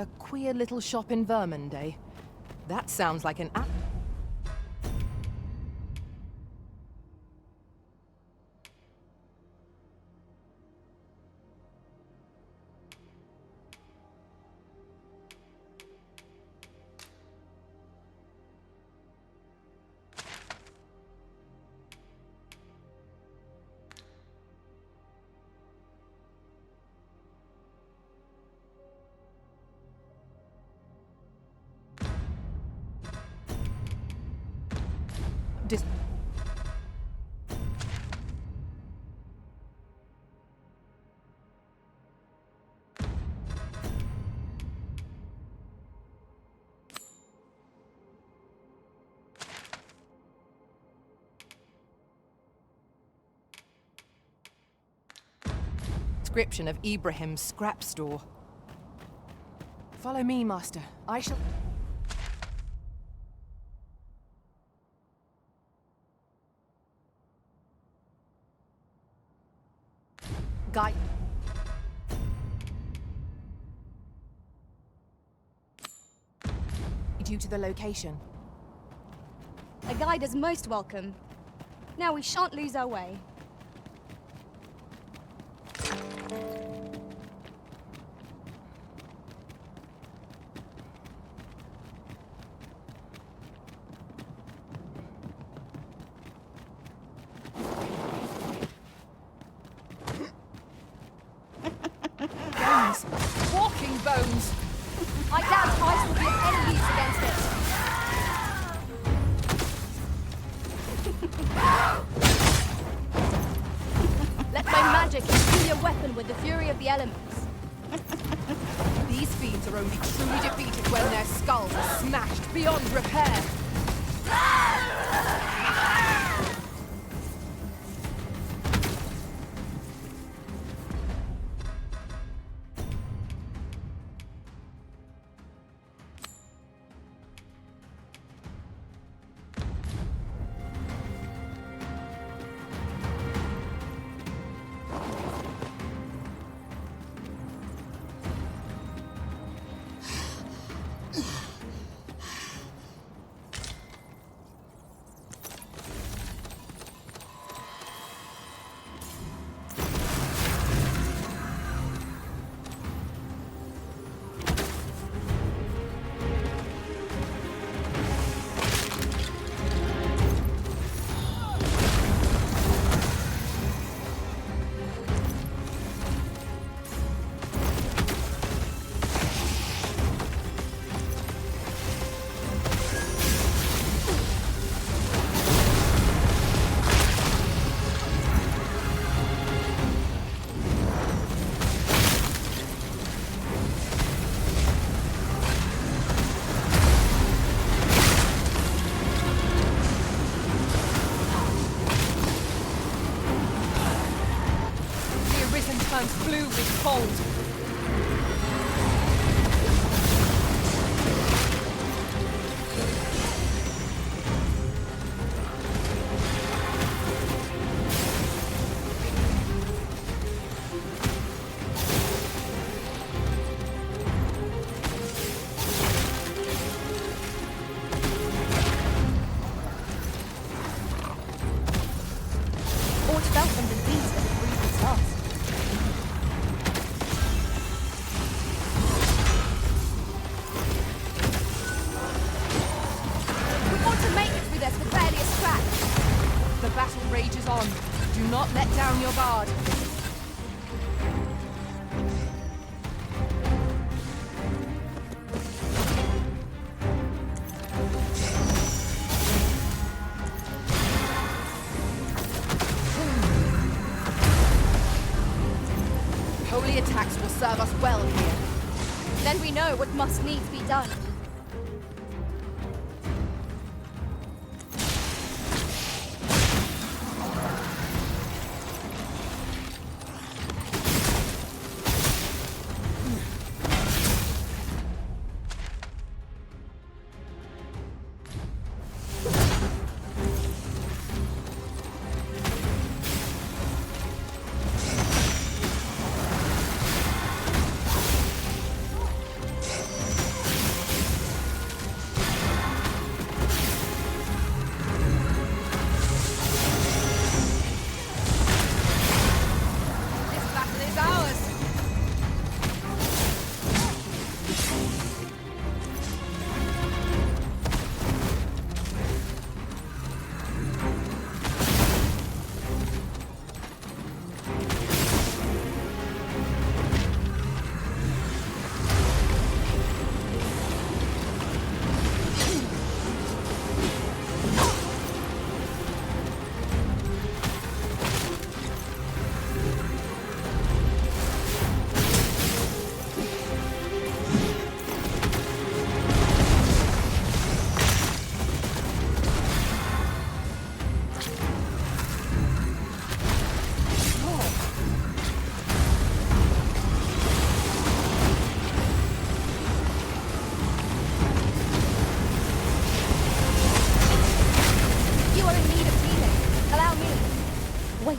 A queer little shop in Vermond, eh? That sounds like an app. Description of Ibrahim's scrap store. Follow me, Master. I shall... Guide... you to the location. A guide is most welcome. Now we shan't lose our way. Bones! Walking bones! I doubt ice will be of any use against it. Let my magic imbue your weapon with the fury of the elements. These fiends are only truly defeated when their skulls are smashed beyond repair. Turns blue with cold. Aught felt from the beast that it breathed its last. The battle rages on. Do not let down your guard. Holy attacks will serve us well here. Then we know what must needs be done.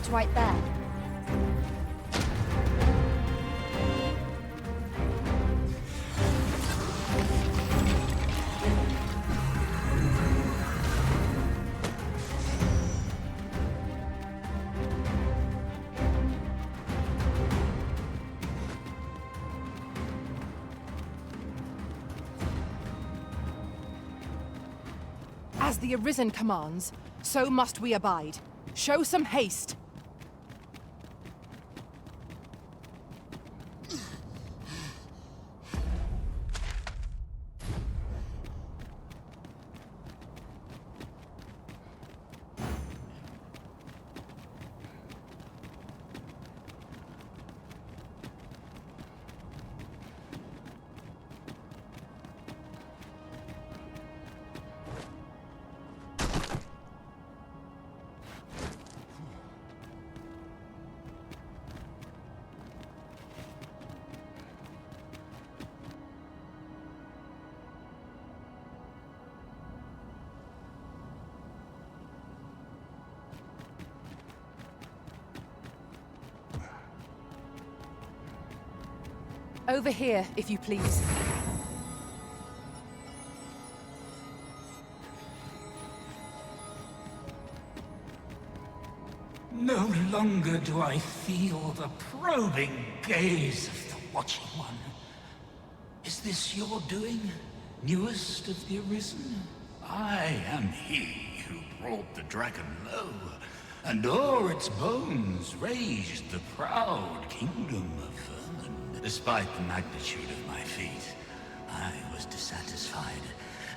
is right there. As the Arisen commands, so must we abide. Show some haste. Over here, if you please. No longer do I feel the probing gaze of the Watching One. Is this your doing, newest of the Arisen? I am he who brought the dragon low, and o'er its bones raised the proud kingdom of Vermin. Despite the magnitude of my feat, I was dissatisfied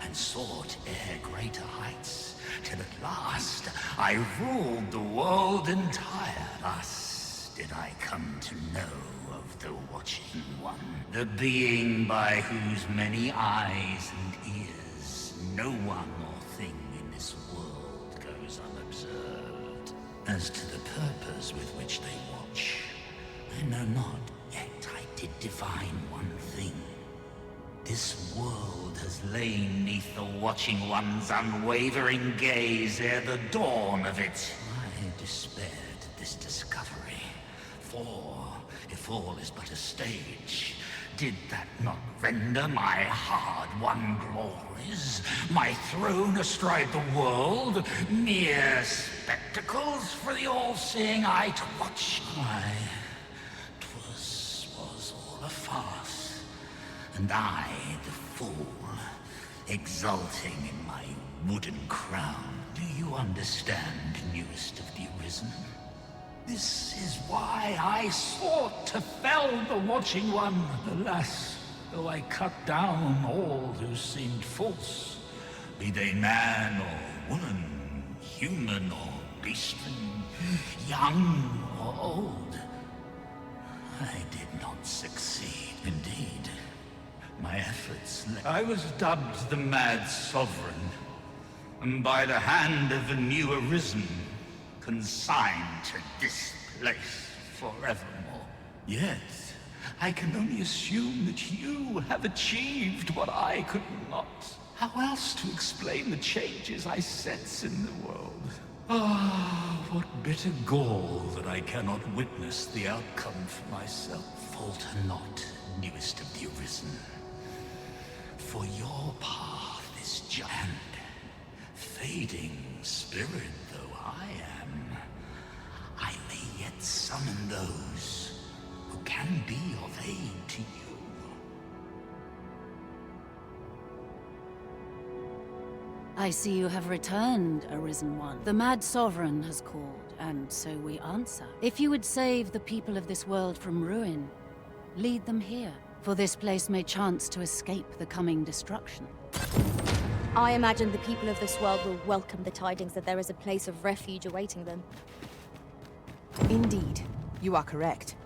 and sought e'er greater heights, till at last I ruled the world entire. Thus did I come to know of the Watching One, the being by whose many eyes and ears no one or thing in this world goes unobserved. As to the purpose with which they watch, I know not, yet I did divine one thing. This world has lain neath the Watching One's unwavering gaze ere the dawn of it. I despaired at this discovery, for if all is but a stage, did that not render my hard-won glories, my throne astride the world, mere spectacles for the all-seeing eye to watch? Aye, 'twas all a farce, and I, the fool, exulting in my wooden crown. Do you understand, newest of the Arisen? This is why I sought to fell the Watching One. Alas, though I cut down all who seemed false, be they man or woman, human or beastman, young or old, I did not succeed. Indeed, my efforts I was dubbed the Mad Sovereign, and by the hand of a new Arisen, consigned to this place forevermore. Yet, I can only assume that you have achieved what I could not. How else to explain the changes I sense in the world? Ah, what bitter gall that I cannot witness the outcome for myself. Falter not, newest of the Arisen, for your path is just. And fading spirit though I am, I may yet summon those who can be of aid to you. I see you have returned, Arisen One. The Mad Sovereign has called, and so we answer. If you would save the people of this world from ruin, lead them here, for this place may chance to escape the coming destruction. I imagine the people of this world will welcome the tidings that there is a place of refuge awaiting them. Indeed, you are correct.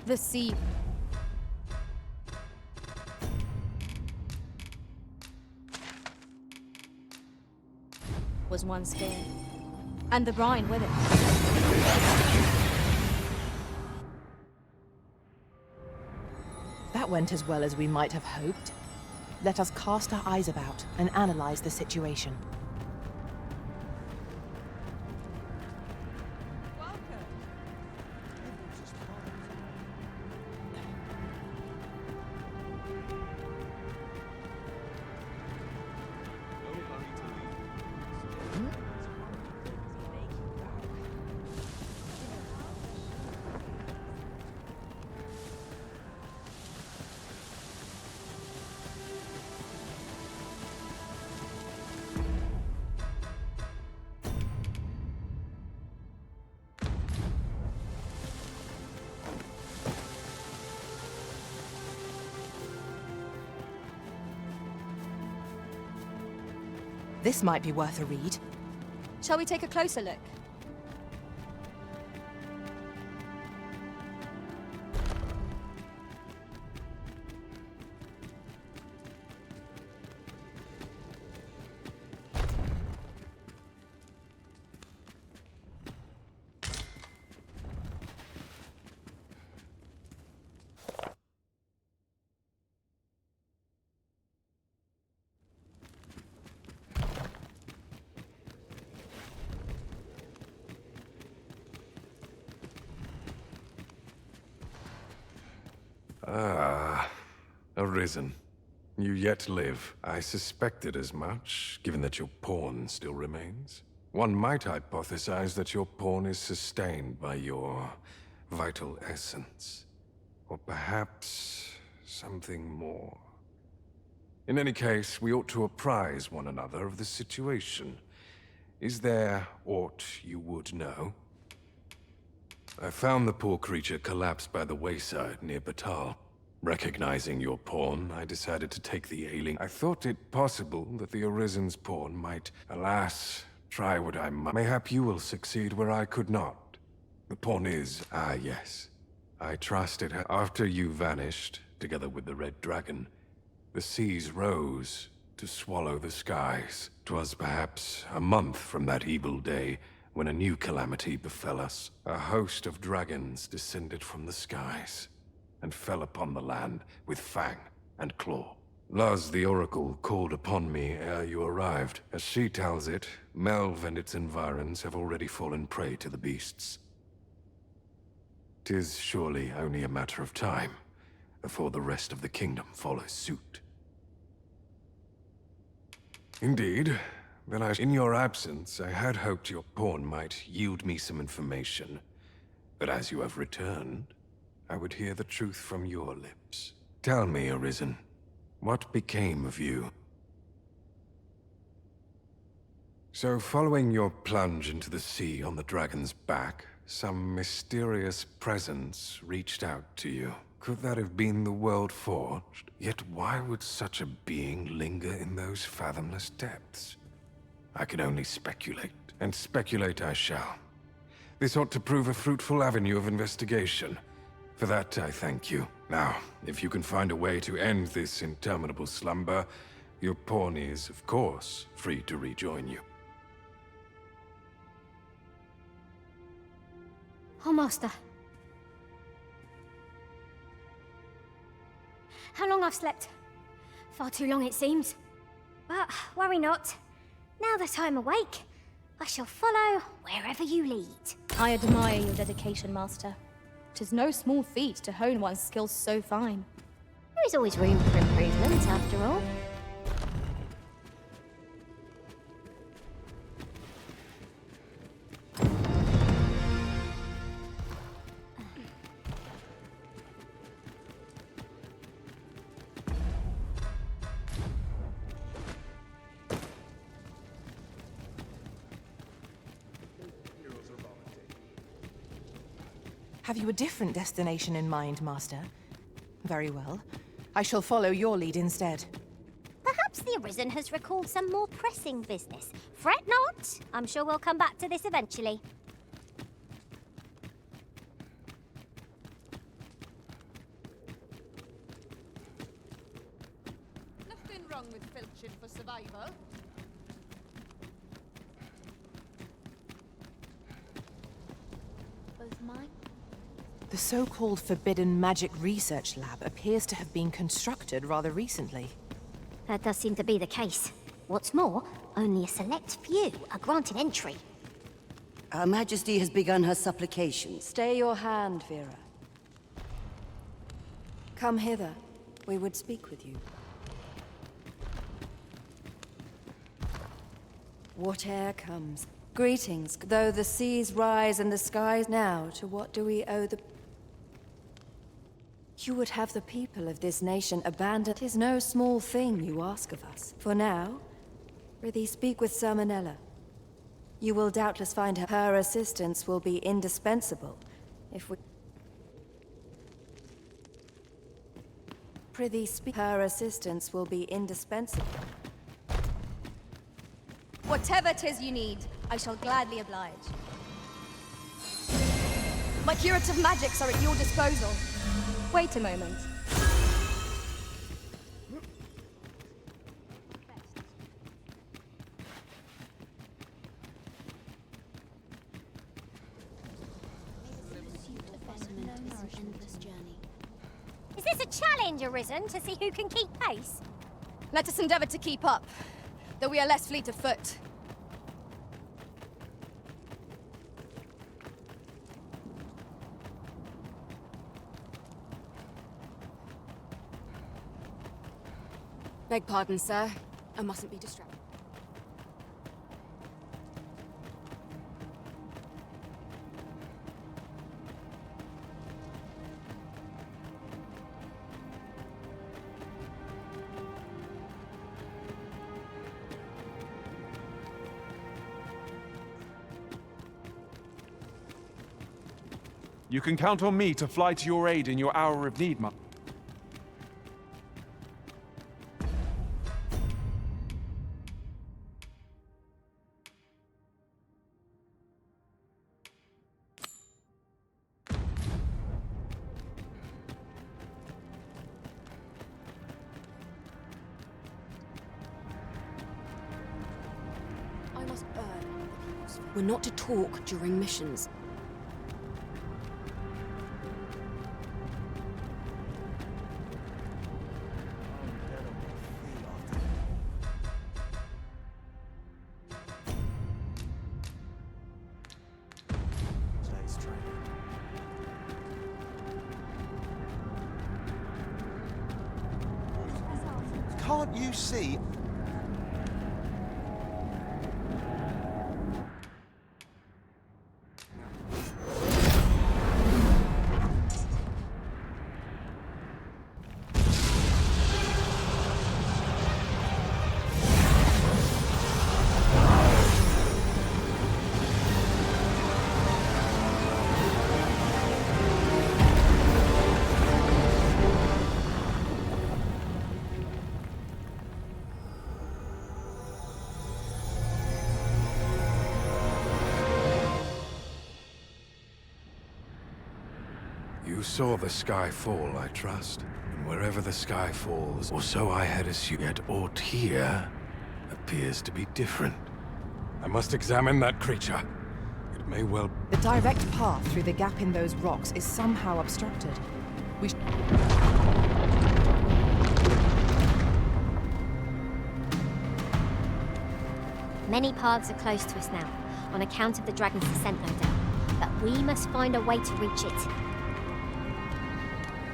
The sea. Was once here. And the brine with it. That went as well as we might have hoped. Let us cast our eyes about and analyze the situation. This might be worth a read. Shall we take a closer look? Ah, Arisen. You yet live. I suspected as much, given that your pawn still remains. One might hypothesize that your pawn is sustained by your vital essence. Or perhaps something more. In any case, we ought to apprise one another of the situation. Is there aught you would know? I found the poor creature collapsed by the wayside near Batal. Recognizing your pawn, I decided to take the ailing. I thought it possible that the Arisen's pawn might, alas, try what I might. Mayhap you will succeed where I could not. The pawn is, yes. I trusted her. After you vanished, together with the Red Dragon, the seas rose to swallow the skies. 'Twas perhaps a month from that evil day when a new calamity befell us. A host of dragons descended from the skies and fell upon the land with fang and claw. Luz, the Oracle, called upon me ere you arrived. As she tells it, Melve and its environs have already fallen prey to the beasts. 'Tis surely only a matter of time before the rest of the kingdom follows suit. Indeed. Then in your absence, I had hoped your pawn might yield me some information. But as you have returned, I would hear the truth from your lips. Tell me, Arisen, what became of you? So, following your plunge into the sea on the dragon's back, some mysterious presence reached out to you. Could that have been the World Forged? Yet why would such a being linger in those fathomless depths? I can only speculate, and speculate I shall. This ought to prove a fruitful avenue of investigation. For that, I thank you. Now, if you can find a way to end this interminable slumber, your pawn is, of course, free to rejoin you. Oh, Master. How long I've slept? Far too long, it seems. But worry not. Now that I'm awake, I shall follow wherever you lead. I admire your dedication, Master. 'Tis no small feat to hone one's skills so fine. There is always room for improvement, after all. Have you a different destination in mind, Master? Very well. I shall follow your lead instead. Perhaps the Arisen has recalled some more pressing business. Fret not. I'm sure we'll come back to this eventually. survivor. Both mine? The so-called Forbidden Magic Research Lab appears to have been constructed rather recently. That does seem to be the case. What's more, only a select few are granted entry. Her Majesty has begun her supplications. Stay your hand, Vera. Come hither. We would speak with you. Whate'er comes. Greetings. Though the seas rise and the skies now, to what do we owe the... You would have the people of this nation abandoned. 'Tis no small thing you ask of us. For now, prithee speak with Salmonella. You will doubtless find her assistance will be indispensable if we... Prithee speak. Her assistance will be indispensable. Whatever 'tis you need, I shall gladly oblige. My curative magics are at your disposal. Wait a moment. Is this a challenge, Arisen, to see who can keep pace? Let us endeavor to keep up, though we are less fleet of foot. Beg pardon, sir. I mustn't be distracted. You can count on me to fly to your aid in your hour of need, I must earn the people's favor. We're not to talk during missions. Can't you see? You saw the sky fall, I trust. And wherever the sky falls, or so I had assumed, yet aught here appears to be different. I must examine that creature. It may well... The direct path through the gap in those rocks is somehow obstructed. We Many paths are closed to us now, on account of the dragon's descent, no doubt. But we must find a way to reach it.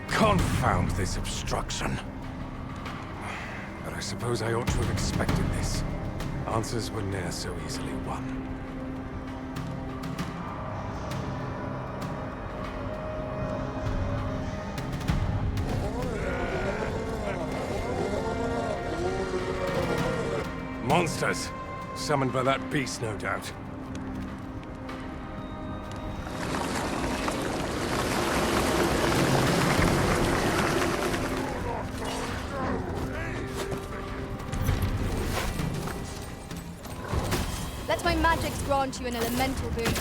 Confound this obstruction. But I suppose I ought to have expected this. Answers were ne'er so easily won. Monsters! Summoned by that beast, no doubt. Let my magics grant you an elemental boon.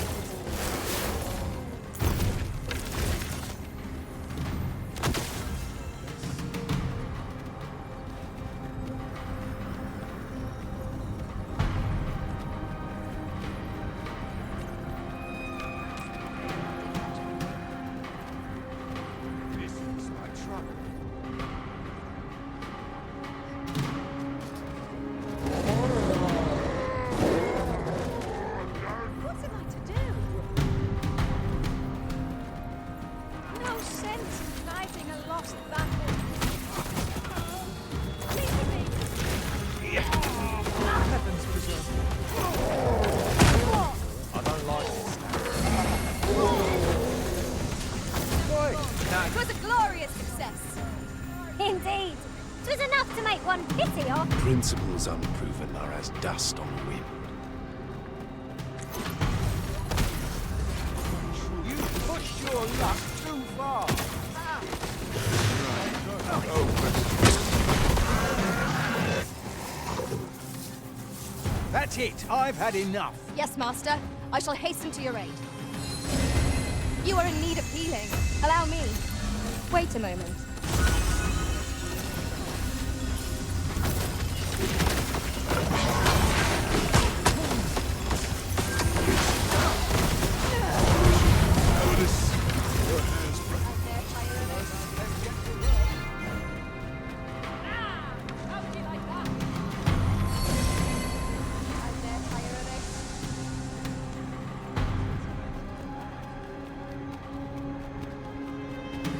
Principles unproven are as dust on the wind. You pushed your luck too far. That's it. I've had enough. Yes, Master. I shall hasten to your aid. You are in need of healing. Allow me. Wait a moment.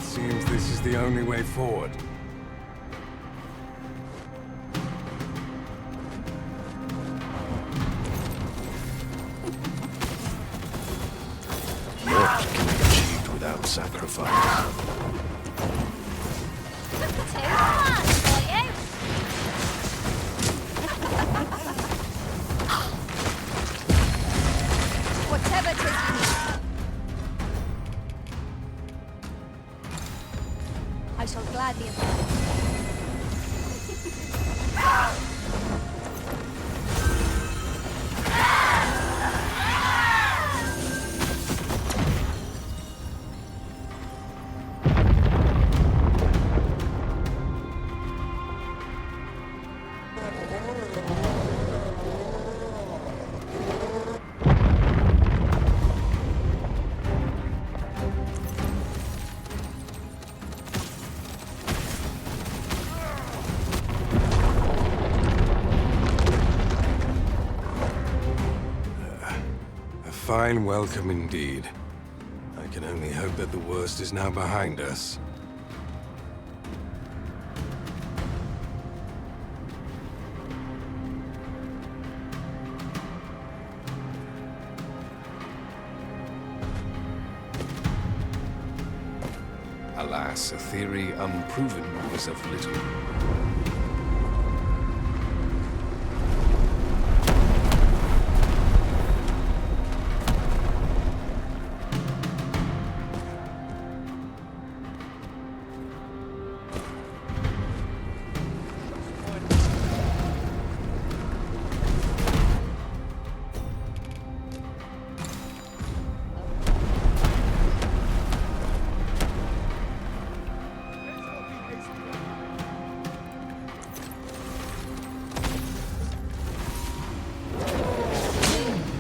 Seems this is the only way forward. Naught can be achieved without sacrifice. Whatever it is you need. I shall gladly A fine welcome indeed. I can only hope that the worst is now behind us. Alas, a theory unproven was of little.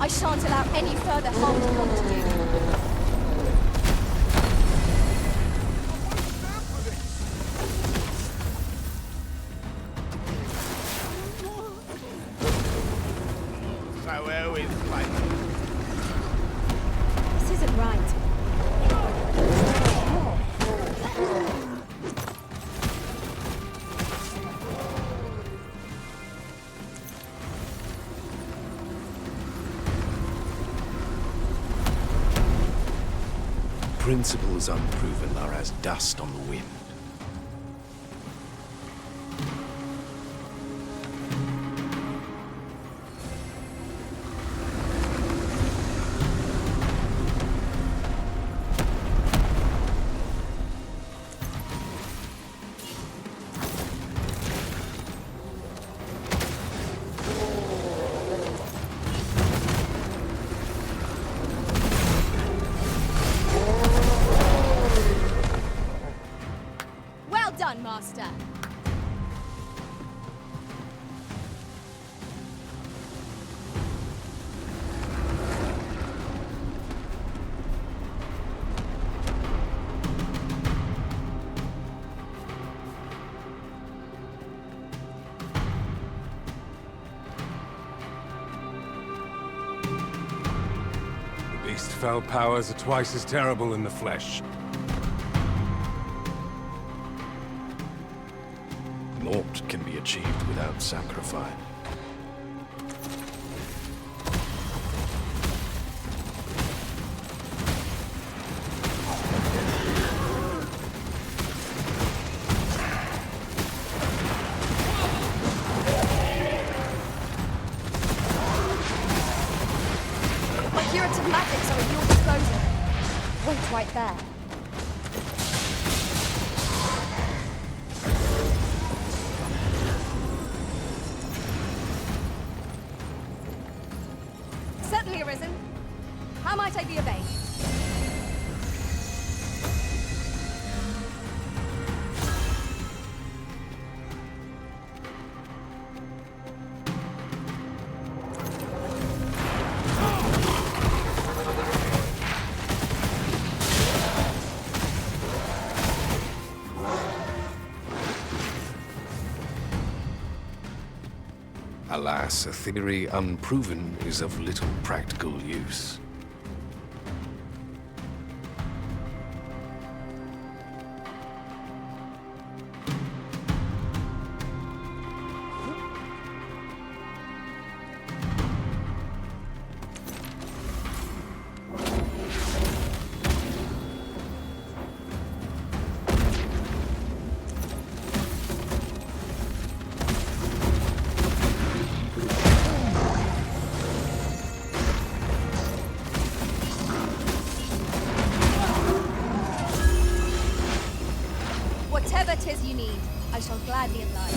I shan't allow any further harm to come to you. So where we fight? This isn't right. Principles unproven are as dust on the wind. Well done, Master. The beast's fell powers are twice as terrible in the flesh. Naught can be achieved without sacrifice. secrets of magics are at your disposal. Wait right there. Certainly, Arisen. How might I be of aid? Alas, a theory unproven is of little practical use. Whatever 'tis you need, I shall gladly oblige.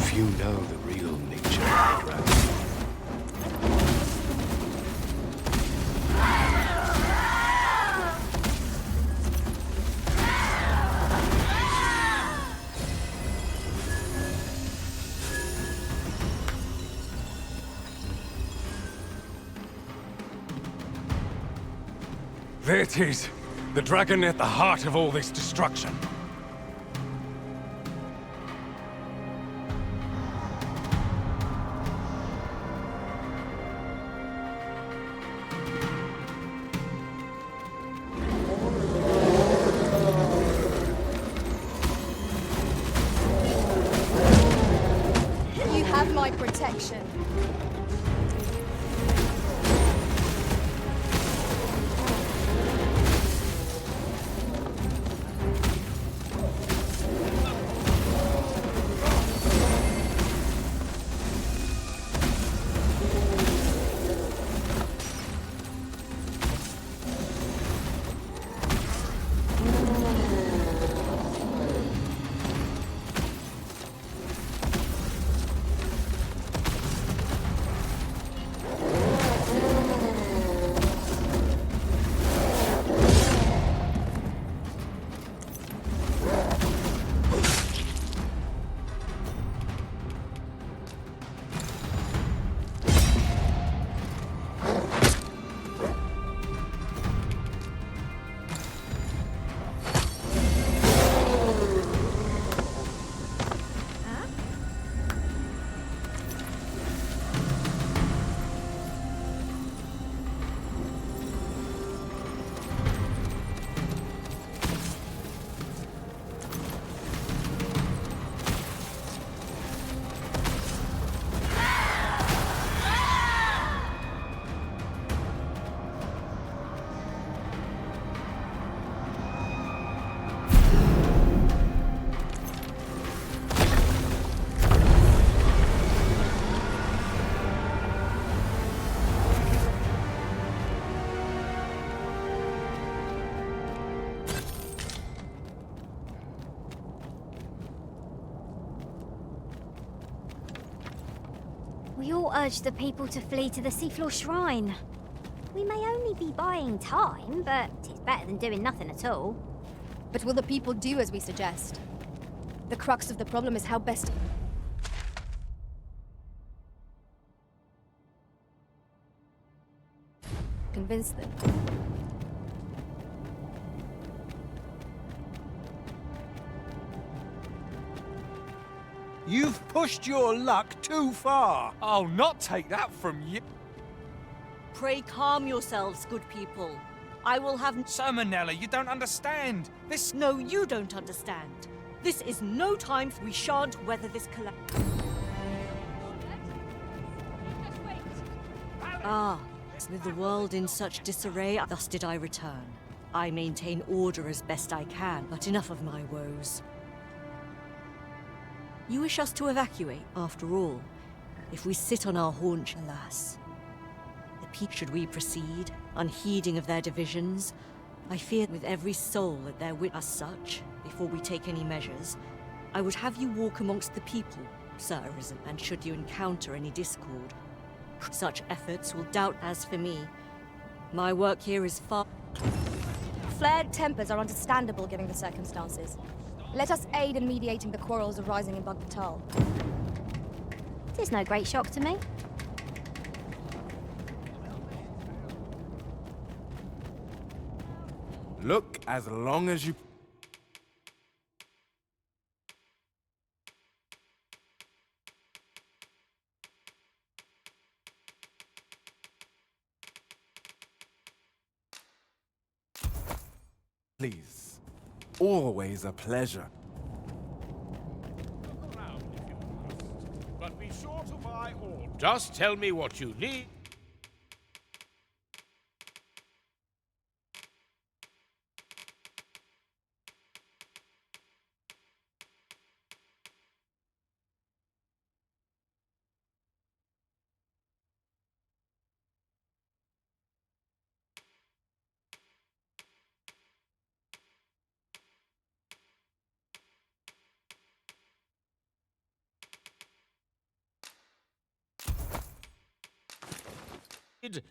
Few know the real nature of the dragon. There it is! The dragon at the heart of all this destruction. You have my protection. We all urged the people to flee to the seafloor shrine. We may only be buying time, but it's better than doing nothing at all. But will the people do as we suggest? The crux of the problem is how best... convince them. You've pushed your luck too far. I'll not take that from you. Pray calm yourselves, good people. I will have... Salmonella, you don't understand. This... No, you don't understand. This is no time. We shan't weather this Ah, with the world in such disarray, thus did I return. I maintain order as best I can, but enough of my woes. You wish us to evacuate, after all. If we sit on our haunch, alas. Should we proceed, unheeding of their divisions? I fear with every soul that they're with us such, before we take any measures, I would have you walk amongst the people, Sir Arisen, and should you encounter any discord, such efforts will doubt. As for me, my work here is far... Flared tempers are understandable given the circumstances. Let us aid in mediating the quarrels arising in Bogdatal. It is no great shock to me. Look as long as you... Please. Always a pleasure. But be sure to buy all. Just tell me what you need.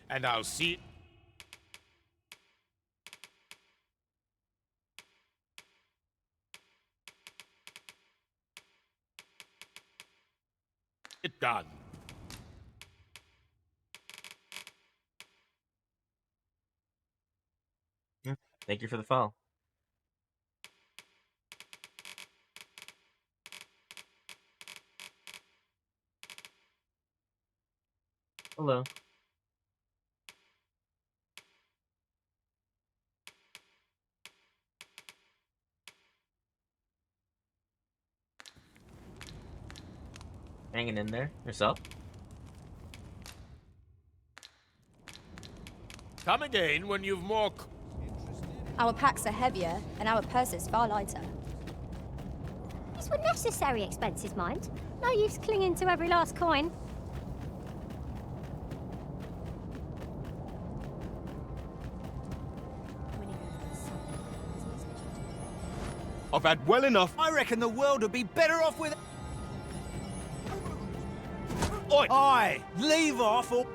And I'll see. It done. Thank you for the follow. Hello. Hanging in there yourself? Come again when you've more. Our packs are heavier, and our purses far lighter. These were necessary expenses, mind. No use clinging to every last coin. I've had well enough. I reckon the world would be better off with... Oi! Aye! Leave off or...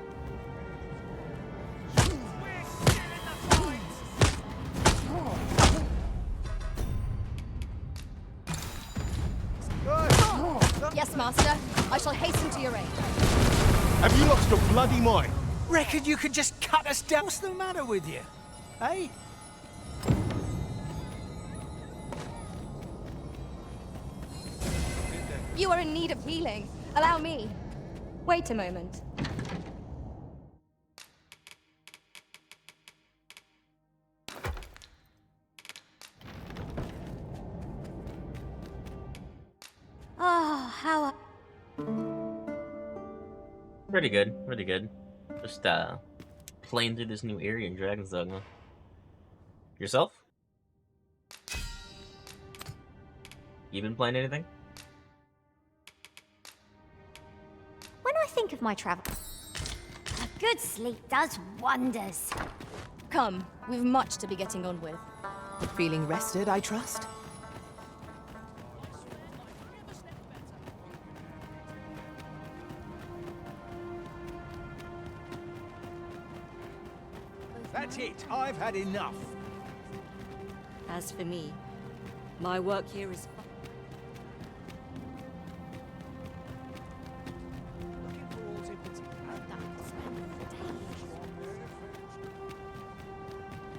Yes, Master. I shall hasten to your aid. Have you lost your bloody mind? Reckon you could just cut us down? What's the matter with you? Eh? You are in need of healing. Allow me. Wait a moment. Oh, how... Pretty good, pretty good. Just playing through this new area in Dragon's Dogma. Yourself? You been playing anything? When I think of my travel, a good sleep does wonders. Come, we've much to be getting on with. Feeling rested, I trust? That's it. I've had enough. As for me, my work here is...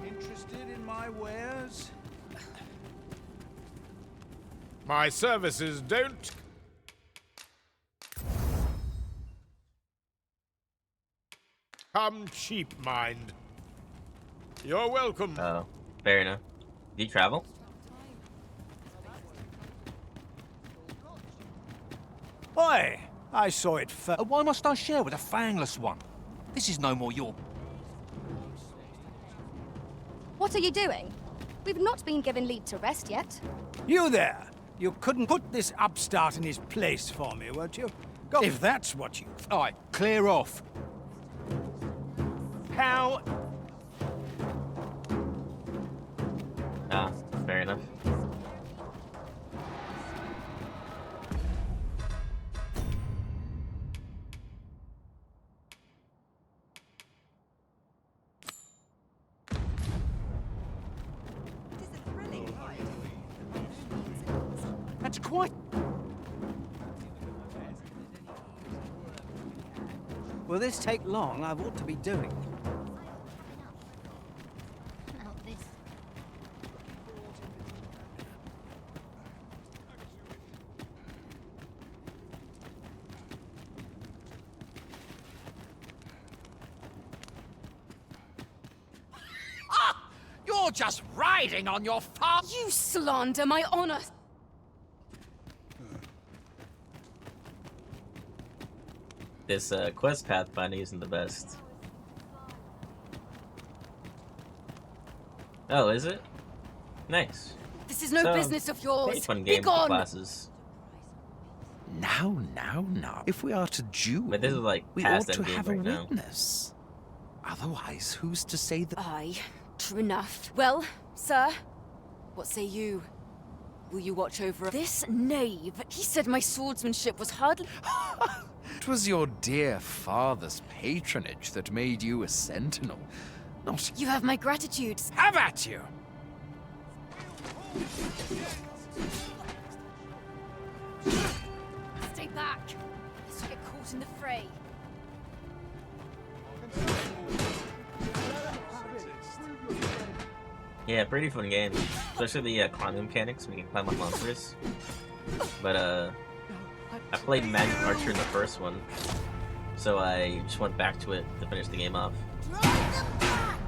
Interested in my wares? My services don't. Come cheap, mind. You're welcome. Oh, fair enough. Do you travel? Oi! I saw it first. Why must I share with a fangless one? This is no more your... What are you doing? We've not been given leave to rest yet. You there! You couldn't put this upstart in his place for me, won't you? Go, if that's what you... Alright, clear off. How... Ah, fair enough. That's quite... Will this take long? I've ought to be doing. You're just riding on your farm. You slander my honor! This quest pathfinding isn't the best. Oh, is it? Nice. This is no So, business of yours. pretty fun Be game for gone! classes. Now. If we are to duel, But this is like we past ought to endgame have right a now. witness. Otherwise, who's to say that... Aye, true enough. Well, sir, what say you? Will you watch over this knave? He said my swordsmanship was hardly... It was your dear father's patronage that made you a sentinel, not... You have my gratitude. Have at you! Stay back, lest you get caught in the fray. Yeah, pretty fun game. Especially the climbing mechanics when you can climb on monsters. But I played Magic Archer in the first one, so I just went back to it to finish the game off.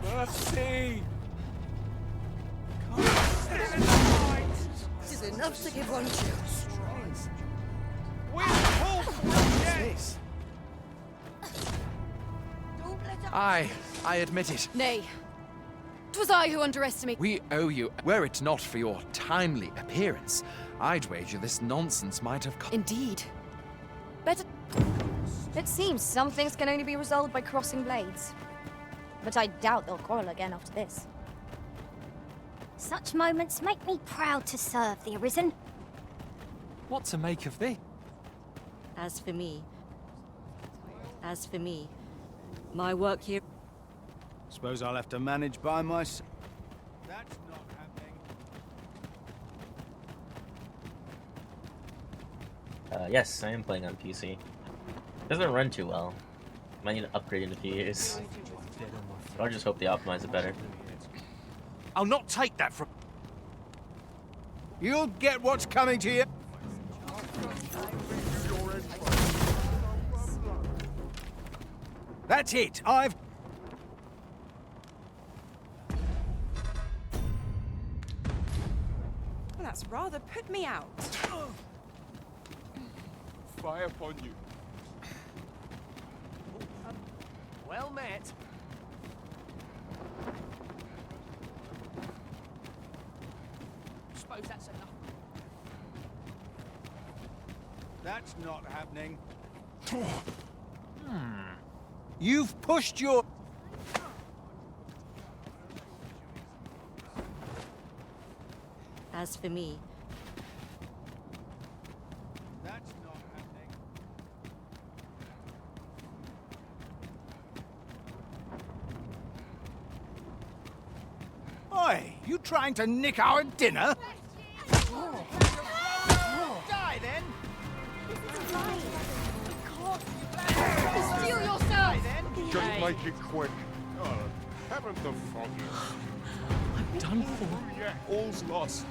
Mercy! This is enough to give one chance. I admit it. Nay, 'twas I who underestimated. We owe you. Were it not for your timely appearance, I'd wager this nonsense might have come. Indeed. Better... It seems some things can only be resolved by crossing blades. But I doubt they'll quarrel again after this. Such moments make me proud to serve the Arisen. What to make of this? As for me, my work here... Suppose I'll have to manage by myself. That's not happening. Yes, I am playing on PC. Doesn't run too well. Might need to upgrade in a few years. I'll just hope they optimize it better. I'll not take that from... You'll get what's coming to you. That's it. I've... Well, that's rather put me out. Fire upon you. Well met. Suppose that's enough. That's not happening. You've pushed your... As for me, That's not happening. Oi, you trying to nick our dinner? Die then! Steal yourself! Just make it quick. Oh, haven't the foggiest. I'm done for. Yeah, all's lost.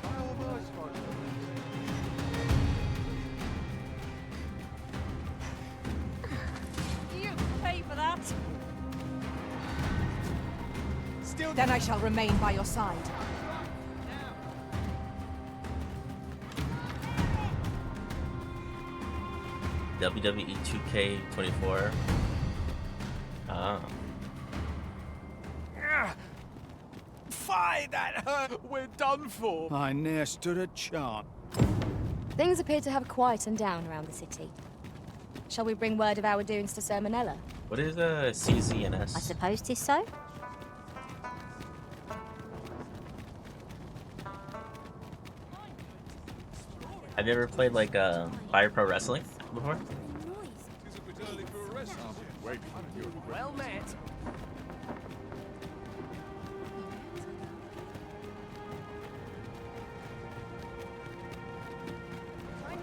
You pay for that. Still... Then I shall remain by your side. WWE 2K24. Ah. Fine, that hurt. We're done for. I ne'er stood a chance. Things appear to have quietened down around the city. Shall we bring word of our doings to Sir Manella? What is CZNS? I suppose 'tis so. Have you ever played like Fire Pro Wrestling before? Well met.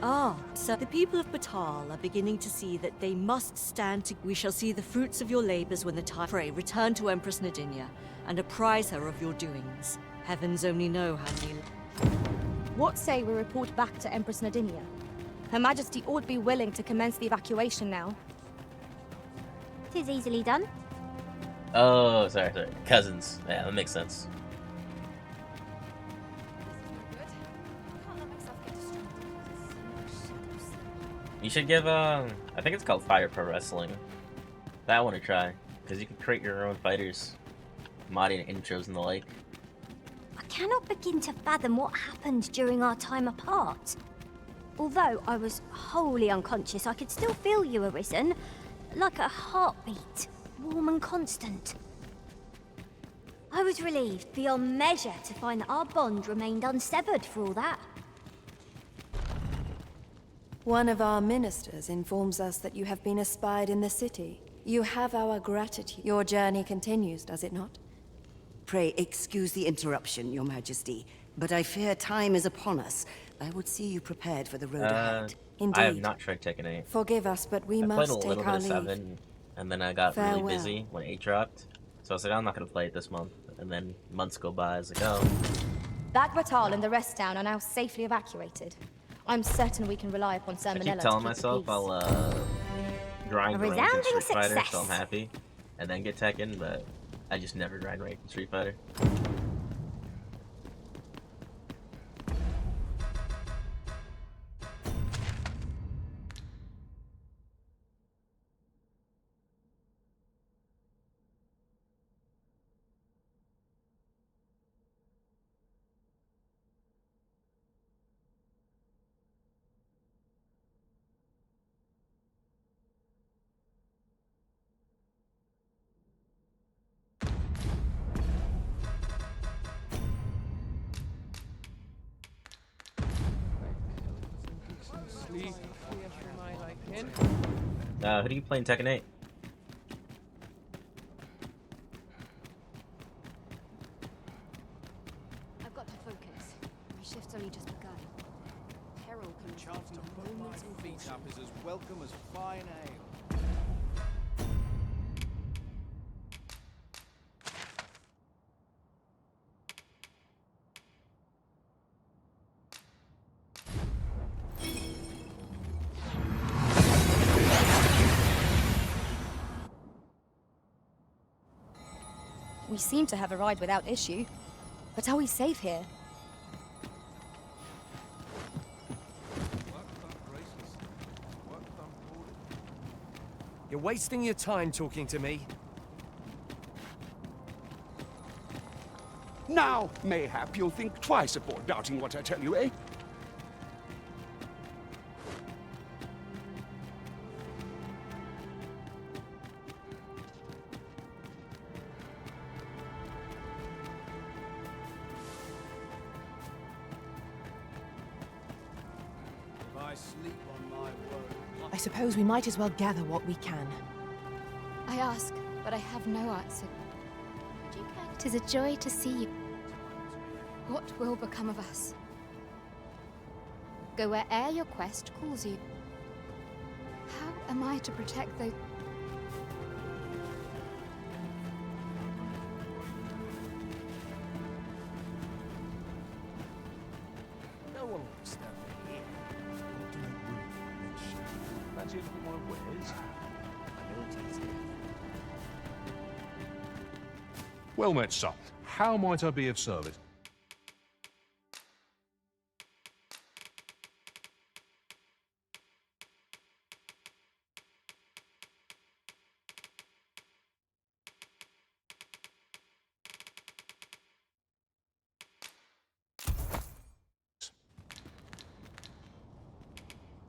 Ah, so the people of Batal are beginning to see that they must stand to... We shall see the fruits of your labors when the time... Pray, return to Empress Nadinia, and apprise her of your doings. Heavens only know how many... What say we report back to Empress Nadinia? Her Majesty ought be willing to commence the evacuation now. 'Tis easily done. Oh, sorry. Cousins. Yeah, that makes sense. You should give, I think it's called Fire Pro Wrestling. That one to try, because you can create your own fighters, modding intros and the like. I cannot begin to fathom what happened during our time apart. Although I was wholly unconscious, I could still feel you, Arisen, like a heartbeat, warm and constant. I was relieved beyond measure to find that our bond remained unsevered for all that. One of our ministers informs us that you have been espied in the city. You have our gratitude. Your journey continues, does it not? Pray excuse the interruption, Your Majesty, but I fear time is upon us. I would see you prepared for the road ahead. Indeed. I have not tried Tekken 8. Forgive us, but we I must played a take little bit our of leave. 7, and then I got Farewell. really busy when 8 dropped. So I was like, I'm not going to play it this month. And then months go by, I was like, oh. That Batal and the rest town are now safely evacuated. I'm certain we can rely upon Sir I Manella keep to telling keep the myself peace. I'll grind A rank in resounding Street Fighter, so I'm success. happy. And then get Tekken, but I just never grind rank in Street Fighter. Who do you play in Tekken 8? I've got to focus. My shift's only just begun. Peril can Chance to put my feet up is as welcome as fine ale. We seem to have arrived without issue. But are we safe here? You're wasting your time talking to me. Now, mayhap you'll think twice before doubting what I tell you, eh? If I sleep on my word. I suppose we might as well gather what we can. I ask, but I have no answer. It is a joy to see you. What will become of us? Go where'er your quest calls you. How am I to protect those... No one will disturb me here. Want to make room for rich. Fancy a little more wares? I know it is. Well met, sir. How might I be of service?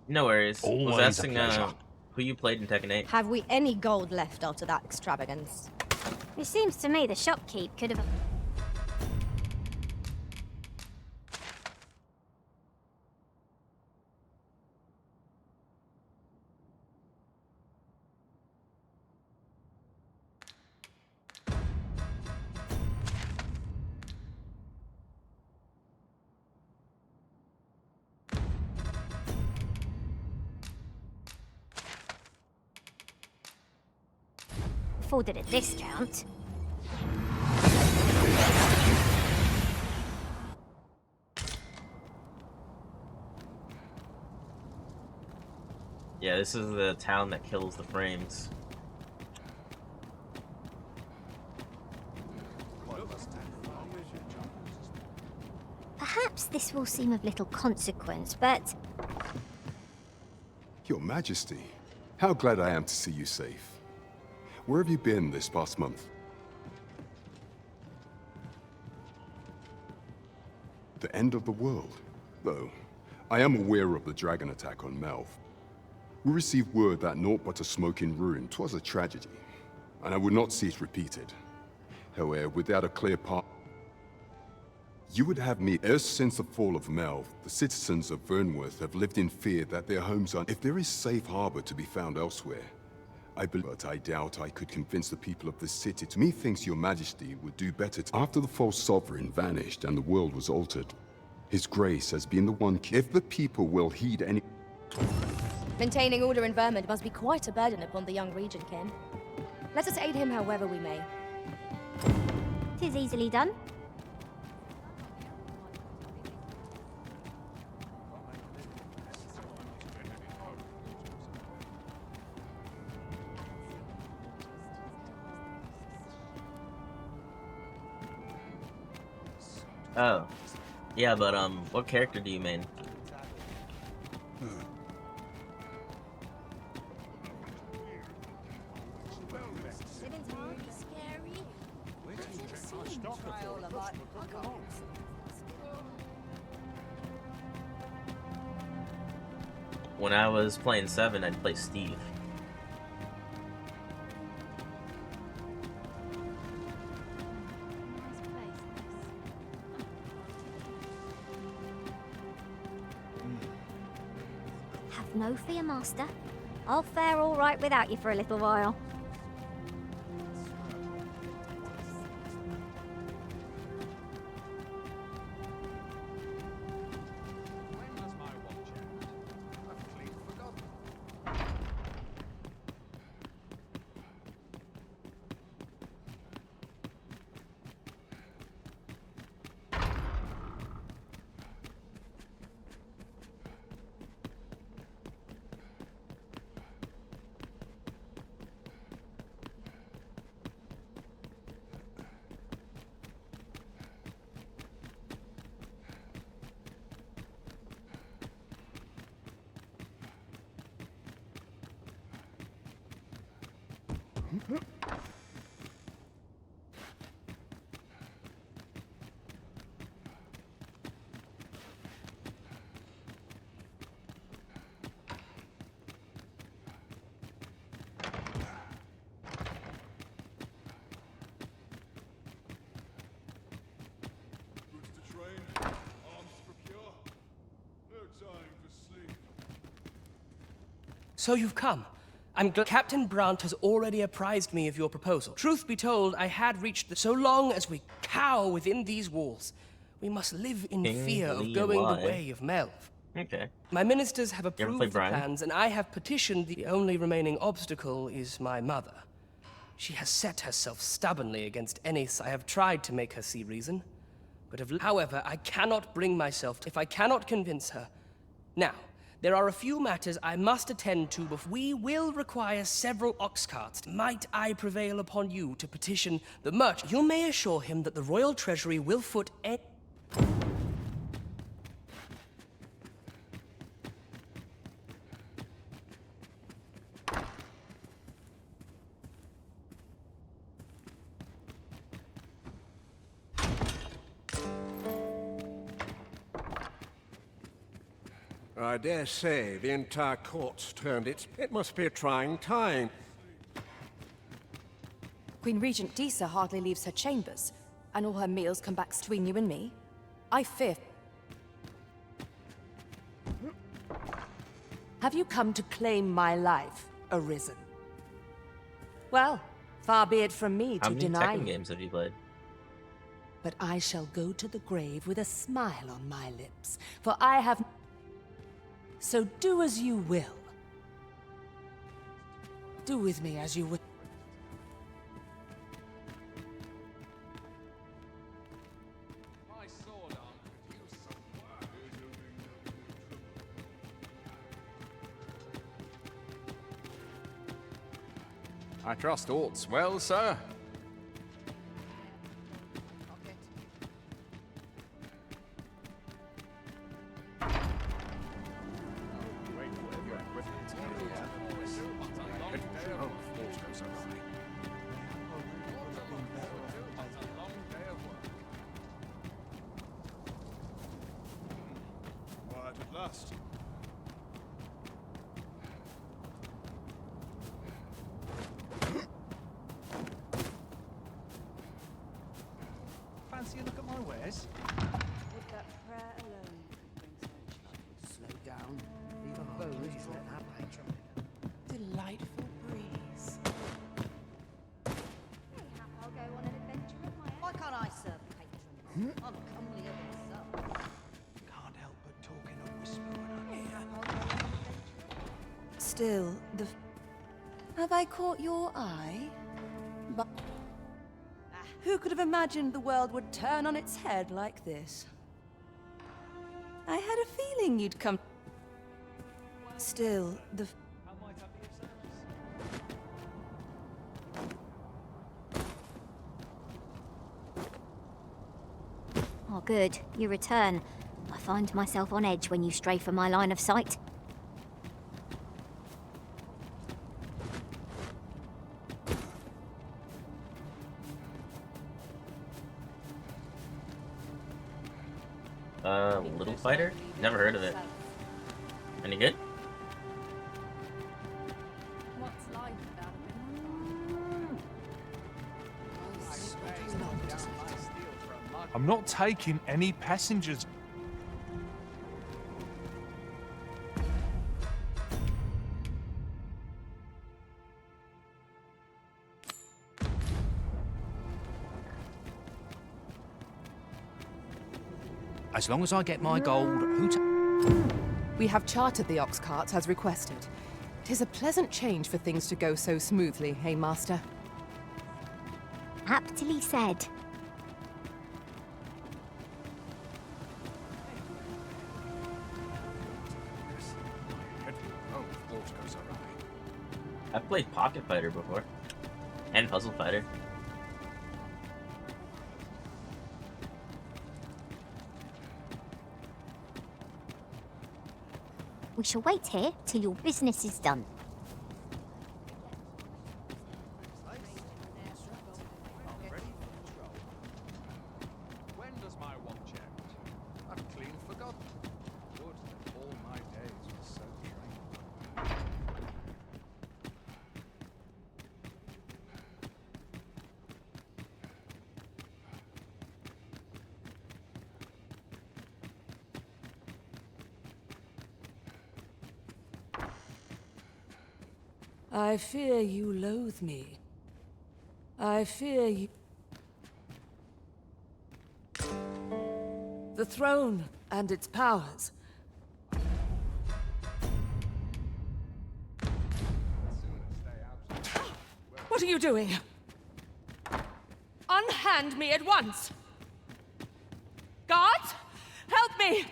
No worries. Was Always a asking pleasure. who you played in Tekken 8. Have we any gold left after that extravagance? It seems to me the shopkeep could have... afforded a discount. Yeah, this is the town that kills the frames. Perhaps this will seem of little consequence, but Your Majesty, how glad I am to see you safe. Where have you been this past month? The end of the world, though. I am aware of the dragon attack on Melv. We received word that naught but a smoking ruin. 'Twas a tragedy, and I would not see it repeated. However, without a clear path, you would have me. Ever since the fall of Melv, the citizens of Vernworth have lived in fear that their homes are... If there is safe harbor to be found elsewhere, I believe, but I doubt I could convince the people of this city. To me, thinks your Majesty would do better after the false sovereign vanished and the world was altered. His grace has been the one key. If the people will heed any... Maintaining order in Vermund must be quite a burden upon the young regent, Kin. Let us aid him however we may. 'tis easily done. Oh. Yeah, but what character do you main? When I was playing 7, I'd play Steve. Have no fear, Master. I'll fare all right without you for a little while. So you've come. I'm glad Captain Brandt has already apprised me of your proposal. Truth be told, I had reached the... So long as we cower within these walls, we must live in fear of going the way of Melv. Okay. My ministers have You ever approved play the Brian? plans, and I have petitioned. The only remaining obstacle is my mother. She has set herself stubbornly against any... I have tried to make her see reason, but however, I cannot bring myself to... If I cannot convince her... Now, there are a few matters I must attend to, but we will require several ox carts. Might I prevail upon you to petition the merchant? You may assure him that the royal treasury will foot any... I dare say the entire court's turned its... It must be a trying time. Queen Regent Disa hardly leaves her chambers, and all her meals come back between you and me. I fear... Have you come to claim my life, Arisen? Well, far be it from me How to many deny Tekken you. games have you played? But I shall go to the grave with a smile on my lips, for I have... So do as you will. Do with me as you will. I trust all's well, sir. Quiet at last. Fancy a look at my wares? With that prayer alone could bring sunshine. Slow down. Leave a bone to let that patron. Delightful breeze. I'll go on an adventure of my own. Why can't I serve patrons? I'm comelier than some. Can't help but talking and whispering on here. Still, the... Have I caught your eye? But... Who could have imagined the world would turn on its head like this? I had a feeling you'd come... Still, the... Oh, good. You return. I find myself on edge when you stray from my line of sight. Little Fighter? Never heard of it. Any good? What's life without I'm not taking any passengers. As long as I get my gold, We have chartered the ox carts as requested. 'Tis a pleasant change for things to go so smoothly, hey, Master? Aptly said. Oh, thought goes awry. I've played Pocket Fighter before. And Puzzle Fighter. We shall wait here till your business is done. When does my watch end? I've clean forgotten. Would that all my days were so trained. I fear you loathe me. I fear you... The throne and its powers. What are you doing? Unhand me at once! Guards! Help me!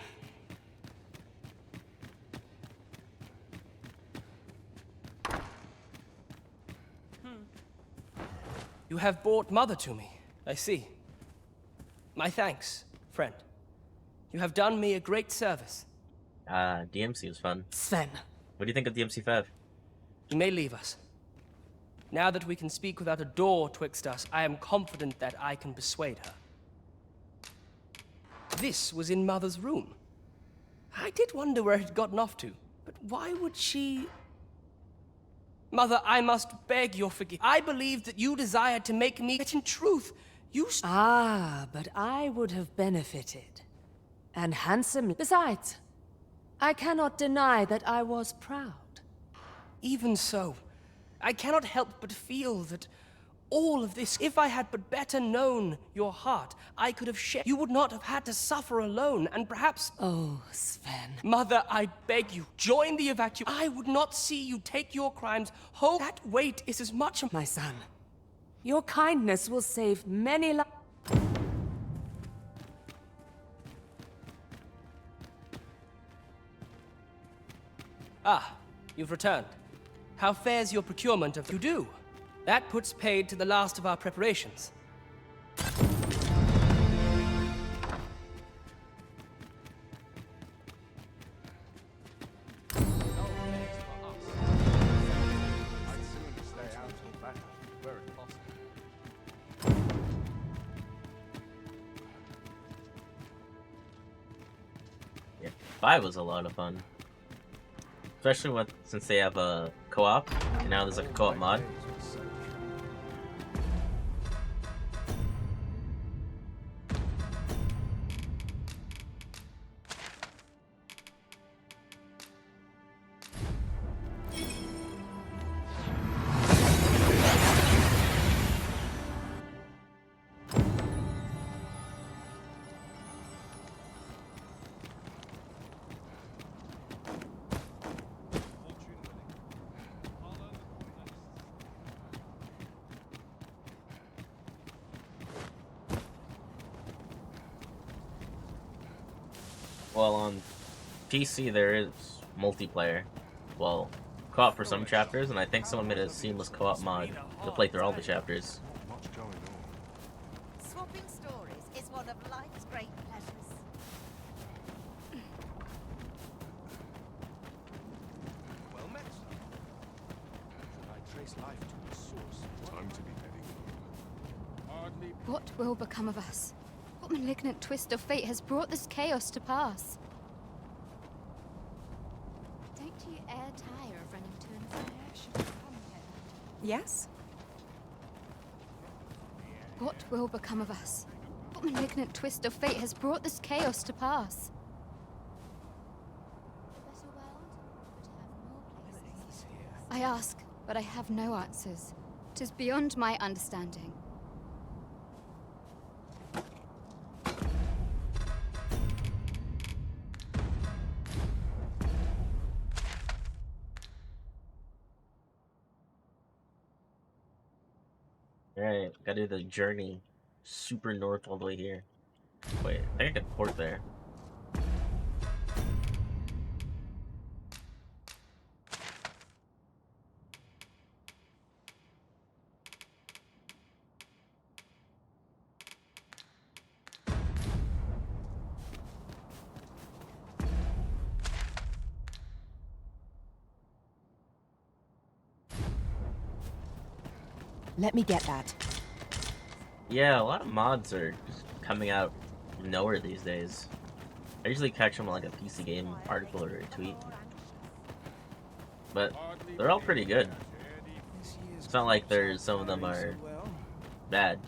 You have brought Mother to me, I see. My thanks, friend. You have done me a great service. DMC was fun. Sven. What do you think of DMC5? You may leave us. Now that we can speak without a door twixt us, I am confident that I can persuade her. This was in Mother's room. I did wonder where it had gotten off to, but why would she... Mother, I must beg your forgiveness. I believed that you desired to make me... But in truth, you... Ah, but I would have benefited. And handsomely. Besides, I cannot deny that I was proud. Even so, I cannot help but feel that all of this, if I had but better known your heart, I could have shared. You would not have had to suffer alone, and perhaps... Oh, Sven. Mother, I beg you, join the evacuation. I would not see you take your crimes whole. That weight is as much... My son, your kindness will save many lives. Ah, you've returned. How fares your procurement of... You do. That puts paid to the last of our preparations. Yeah, 5 was a lot of fun. Especially since they have a co-op, and now there's like a co-op mod. Well, on PC there is multiplayer. Well, co-op for some chapters, and I think someone made a seamless co-op mod to play through all the chapters. Swapping stories is one of life's great pleasures. Well met, son. Should I trace life to its source? Time to be heading home. Hardly. What will become of us? What malignant twist of fate has brought this chaos to pass? Don't you e'er tire of running to and fro? Should we come here? Yes? What will become of us? What malignant twist of fate has brought this chaos to pass? A better world would have more places. I ask, but I have no answers. 'Tis beyond my understanding. Alright, gotta do the journey super north all the way here. Wait, I think I could port there. Let me get that. Yeah, a lot of mods are just coming out of nowhere these days. I usually catch them on like a PC game article or a tweet. But they're all pretty good. It's not like some of them are bad.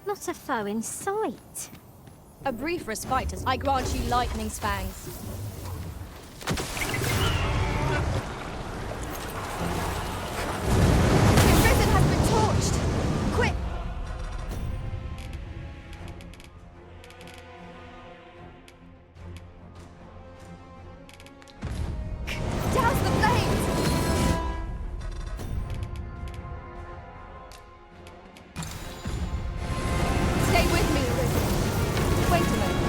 Not a foe in sight. A brief respite as I grant you lightning's fangs. The prison has been torched! Quick! Douse the flames! Stay with me, Arisen. Wait a moment.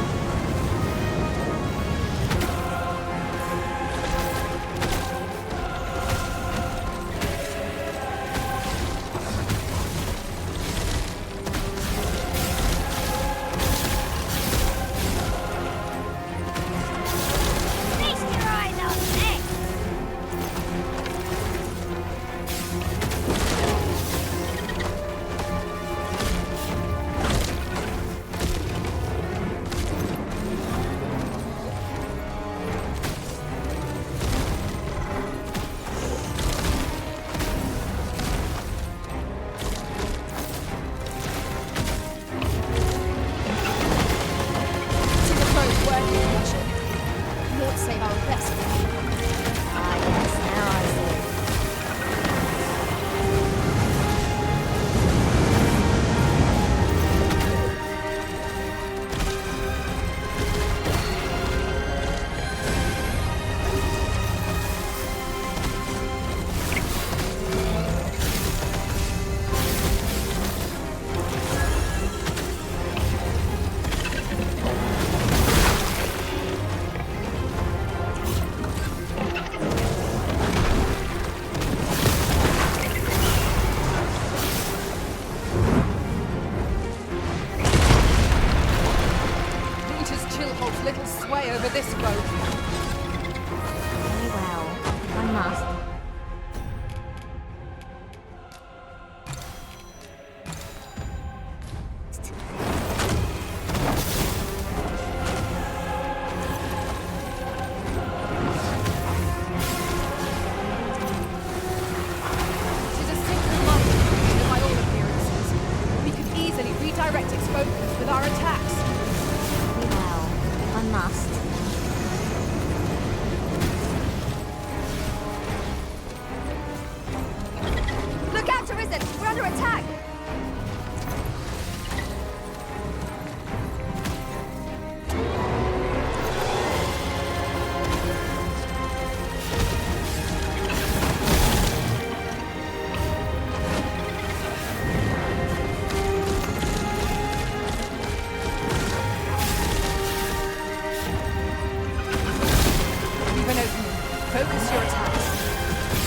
to save our best friend. Ah, yes, now I see. Little sway over this boat. Very well. I must. She's a simple-minded creature by all appearances. We could easily redirect its focus with our attacks. Very well. I must. Look out, Arisen! We're under attack! Leave an opening. Focus your attacks.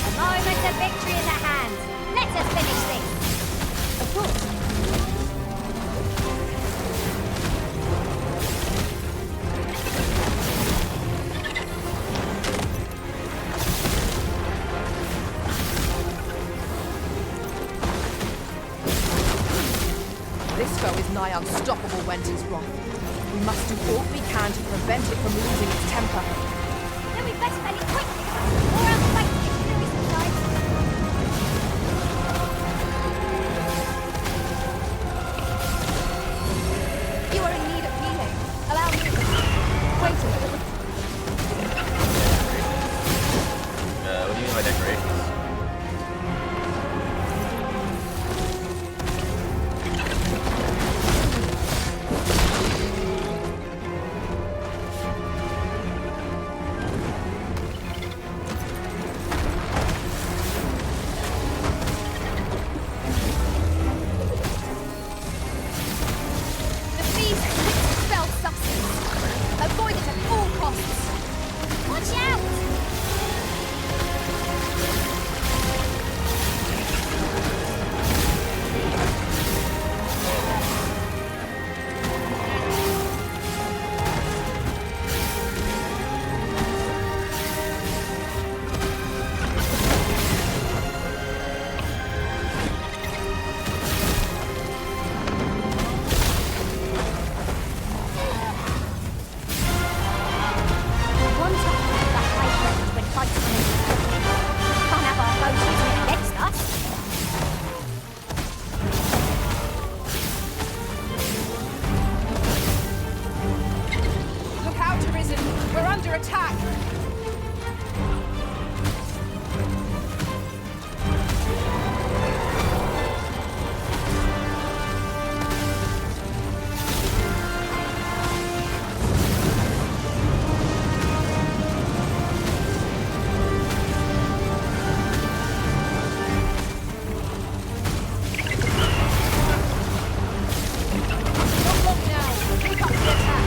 A moment of victory is at hand. Let us finish this. Of course. This foe is nigh unstoppable, Wenty's wrath. We must do all we can to prevent it from losing its temper. Then we best spend it quickly, or else wait till its fury subsides. You are in need of healing. Allow me. Wait a minute. What do you mean by decorations? The beast spell substance. Avoid it at all costs. Watch out! One time, that high presence when fights come in. Can't have our foes using it against us. Look out, Arisen! We're under attack! Don't look now! Keep up the attack!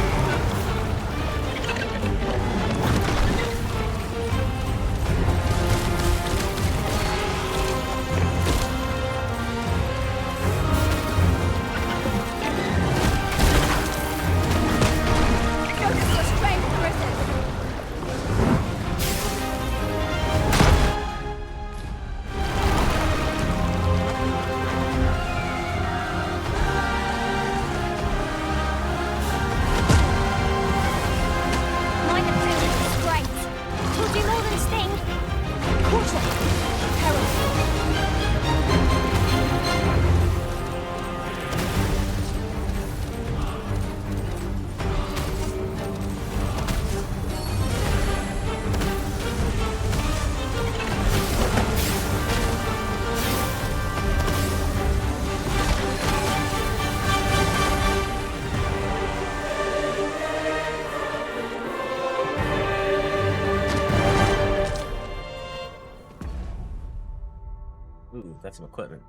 That's some equipment.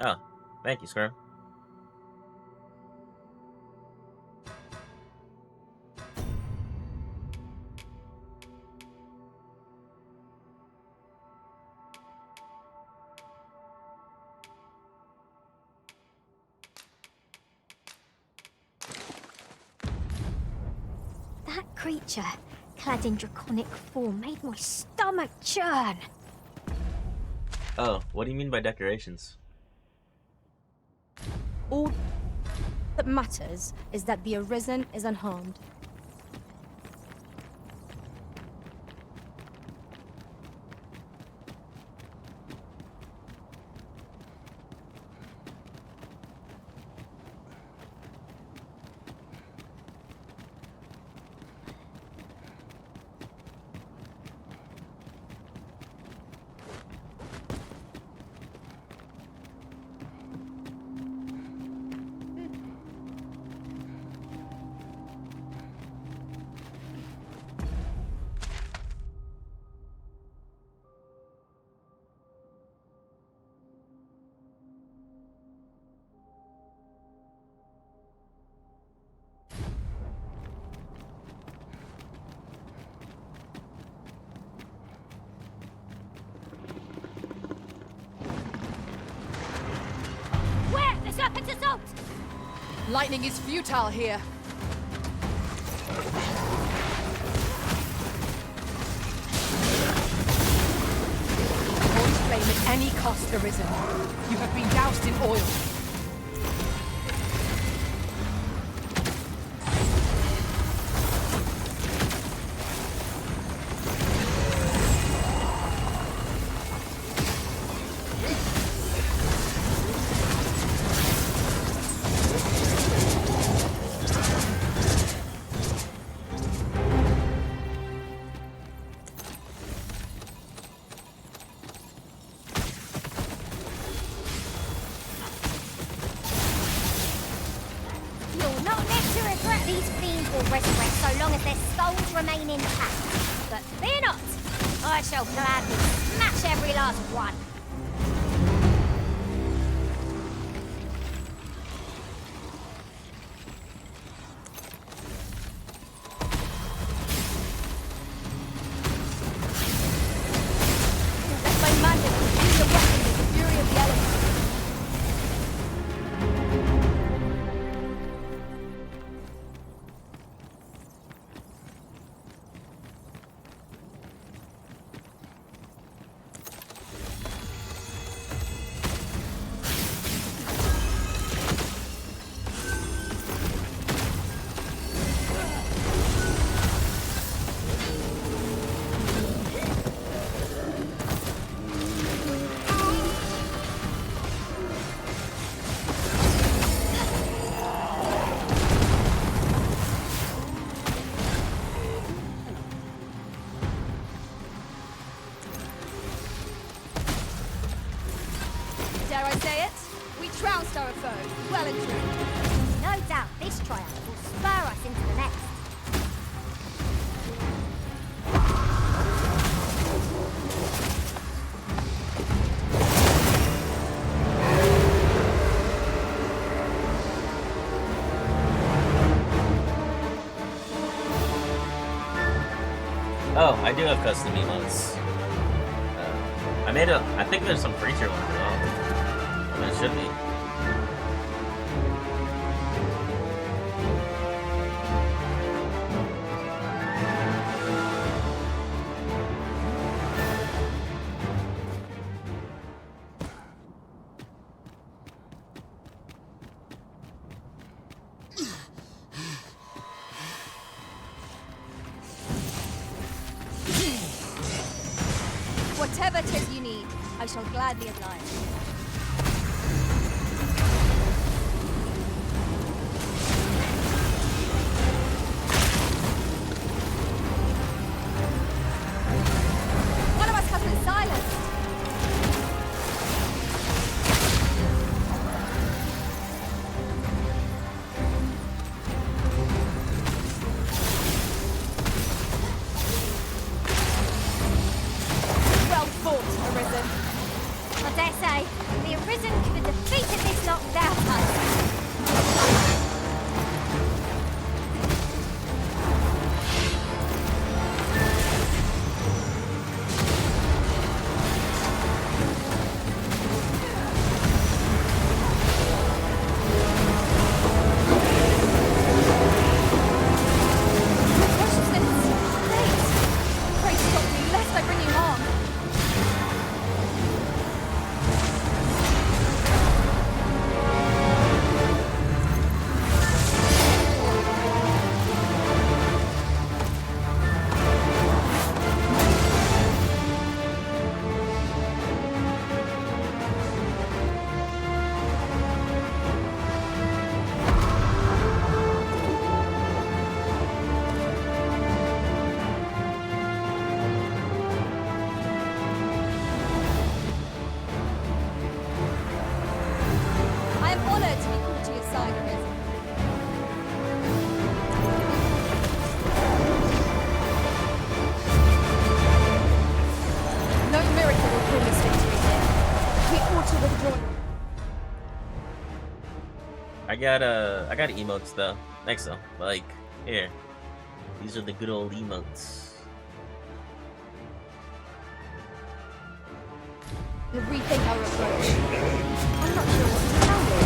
Oh, thank you, Skirm. That creature, clad in draconic form, made my stomach churn. Oh, what do you mean by decorations? All that matters is that the Arisen is unharmed. Where? The serpent's assault! Lightning is futile here. Avoid flame at any cost, Arisen. You have been doused in oil. You'll not live to regret. These fiends will resurrect so long as their skulls remain intact. But fear not, I shall gladly smash every last one. Let my magic infuse the weapon with the fury of the elements. Dare I say it? We trounced our foe, well and truly. No doubt this triumph will spur us into the next. Oh, I do have custom emotes. I think there's some creature ones as well. There should be. Whatever 'tis you need, I shall gladly oblige. One of us has been silenced. I dare say, I got emotes though. Thanks though. Like, here. These are the good old emotes. To rethink our approach. I'm not sure what to tell you.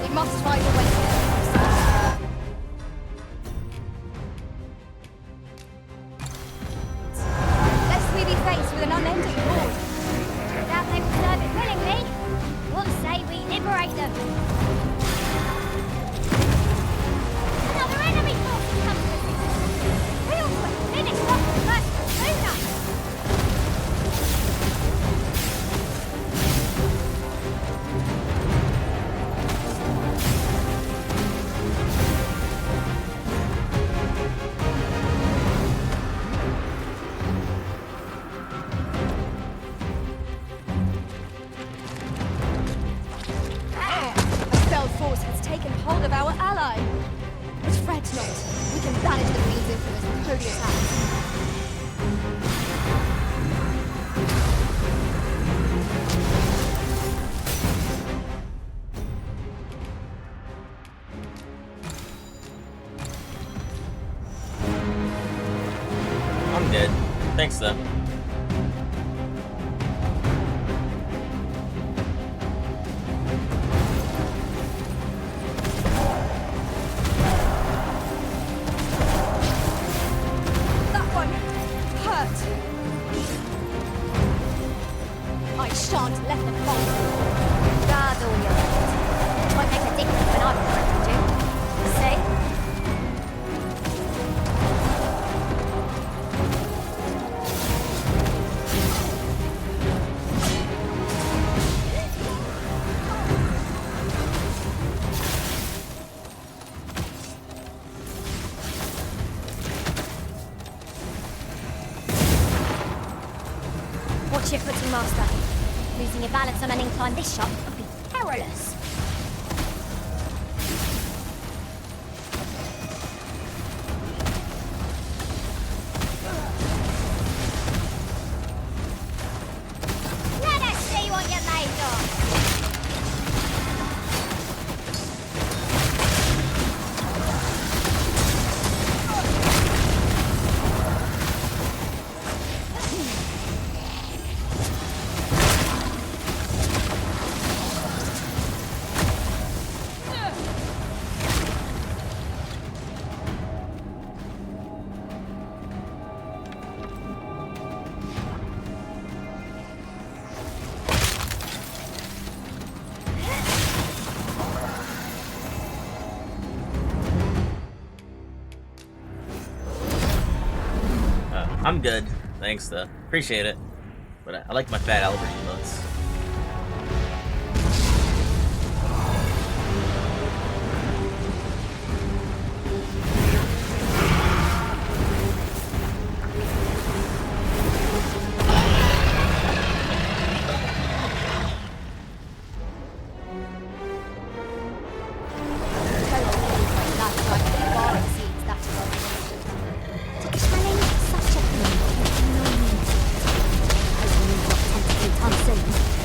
We must find a way to get lest we be faced with an unending horde. Doubt they will serve it willingly. What say we liberate them? Another enemy force has come to us. We ought to have finished off the first sooner. A fell force has taken hold of our ally. But fret not. We can banish the fiend's influence with Clodia's axe. I'm dead. Thanks though. That one hurt. I shan't let them fall. Guard all your thoughts. Might make a difference when I'm around you. See? Watch your footing, Master. Losing your balance on an incline this sharp would be perilous. Let us see what you're made of. I'm good. Thanks though. Appreciate it. But I like my Fat Albert emotes. To challenge such a thing is no means. Hopefully not tempted anytime soon.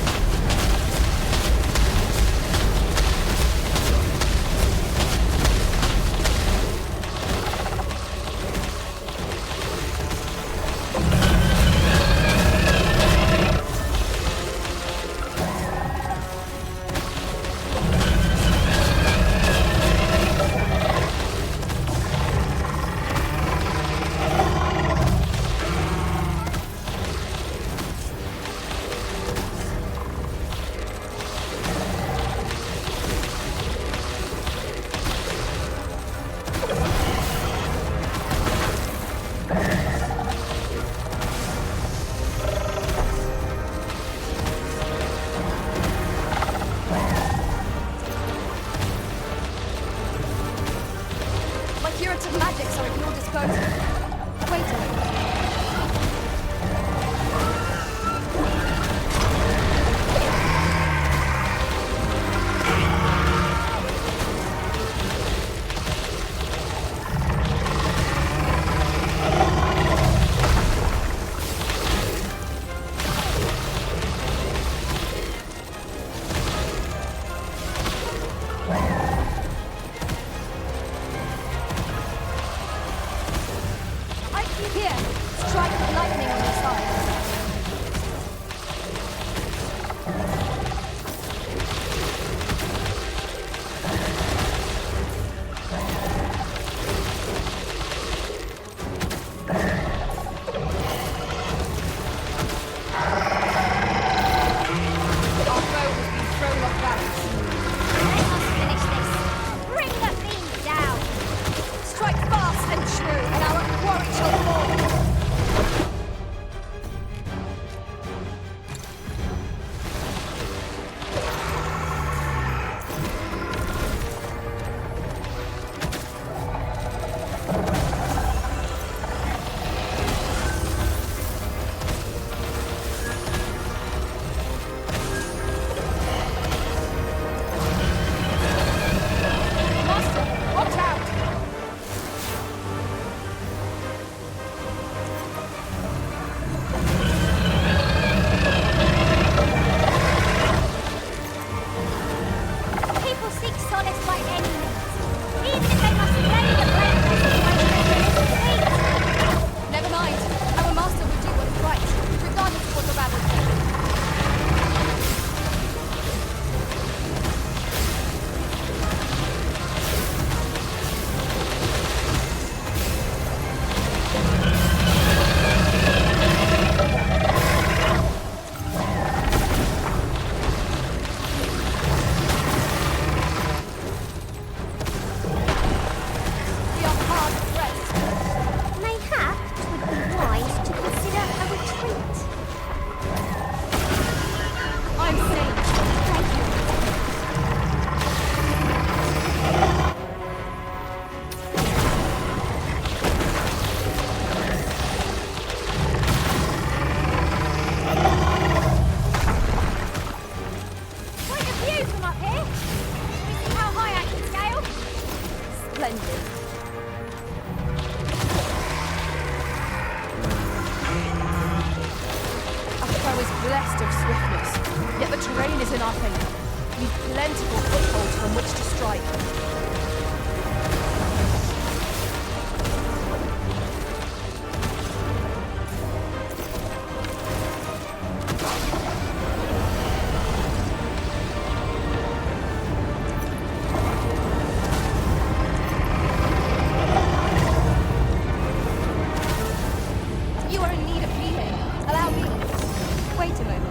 is blessed of swiftness, yet the terrain is in our favor. We've plentiful footholds from which to strike. You are in need of healing. Allow me. Wait a moment.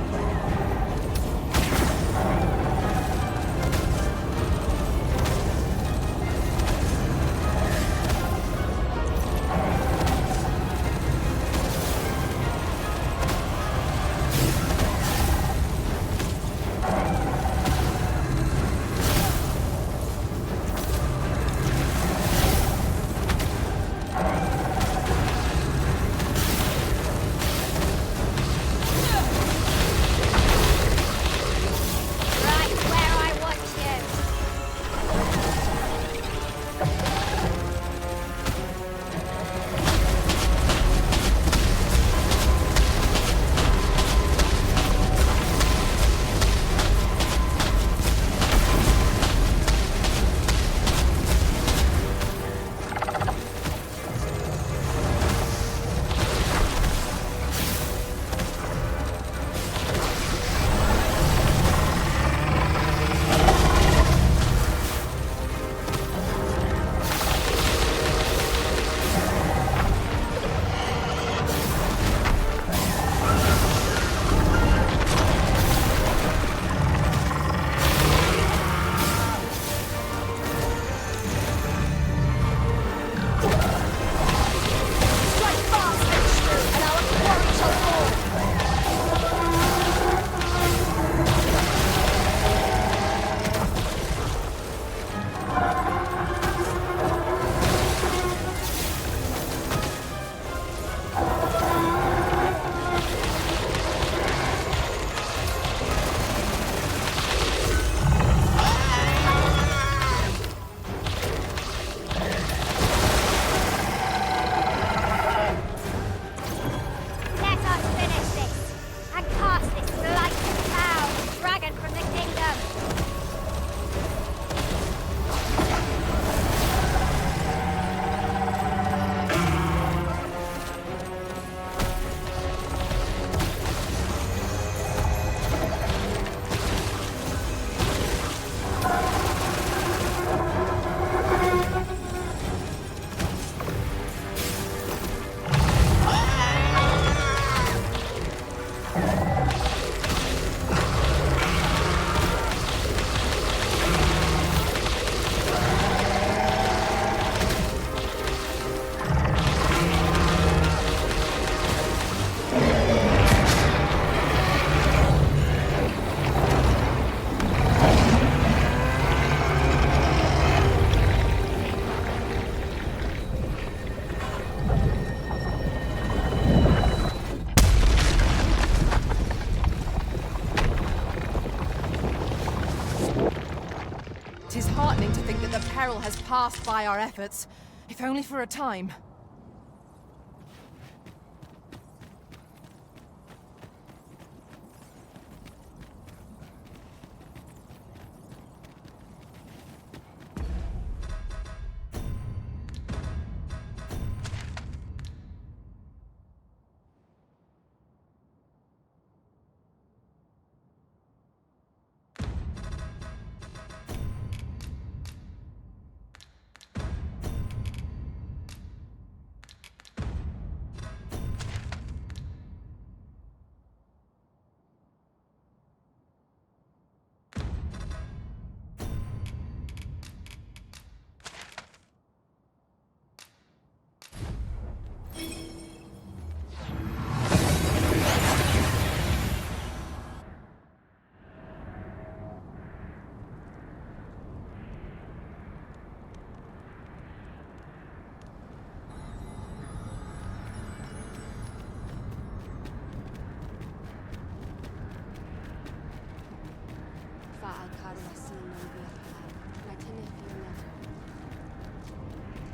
It is heartening to think that the peril has passed by our efforts, if only for a time.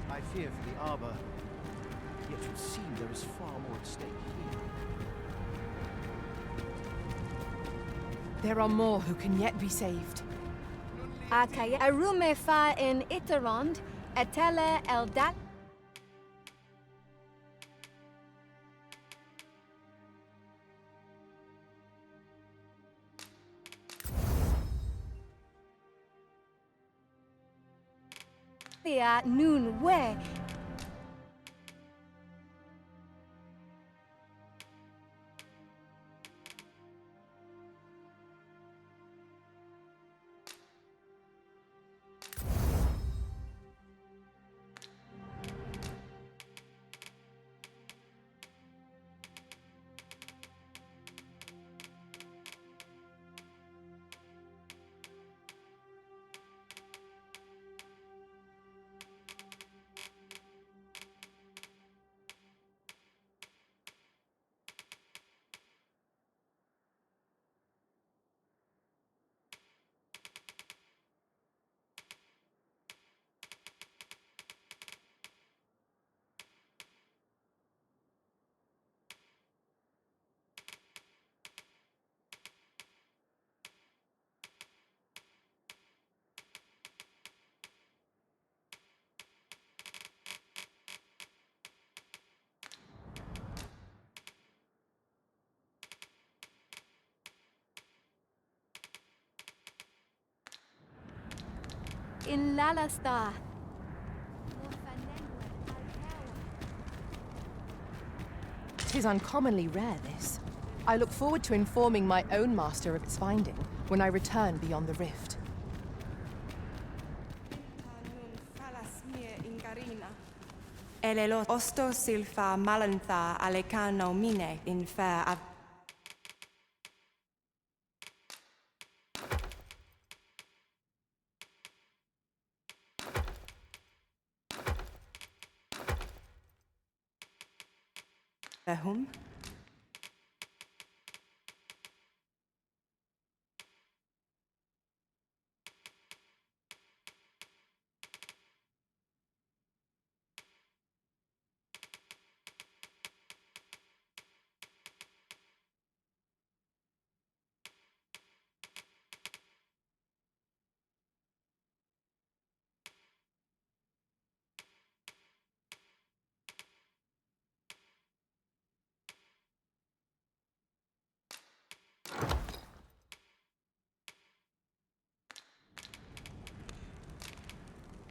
I fear for the Arbor, yet it would seem there is far more at stake here. There are more who can yet be saved. Akaya arume fa in Itarond, etele eldat. Noon we. In Lalasta. Tis uncommonly rare, this. I look forward to informing my own master of its finding when I return beyond the rift. Elelo osto silfa malantha alecano mine in fair av. Whom?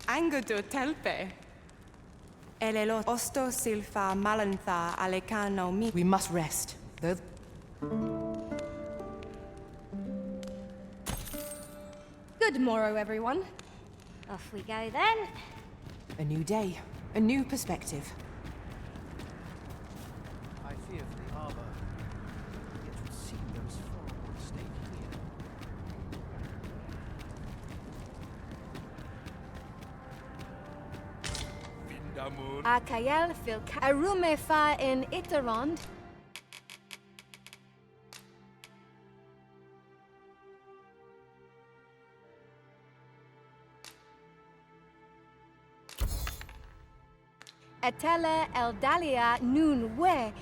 Angudu telpe. Elelo osto silfa malantha alecano mi. We must rest, though. Good morrow, everyone. Off we go then. A new day, a new perspective. I fear for the harbor. It would seem there is far more at stake here. Akayel fil arume fa in Itarond. Etele eldalia noon we.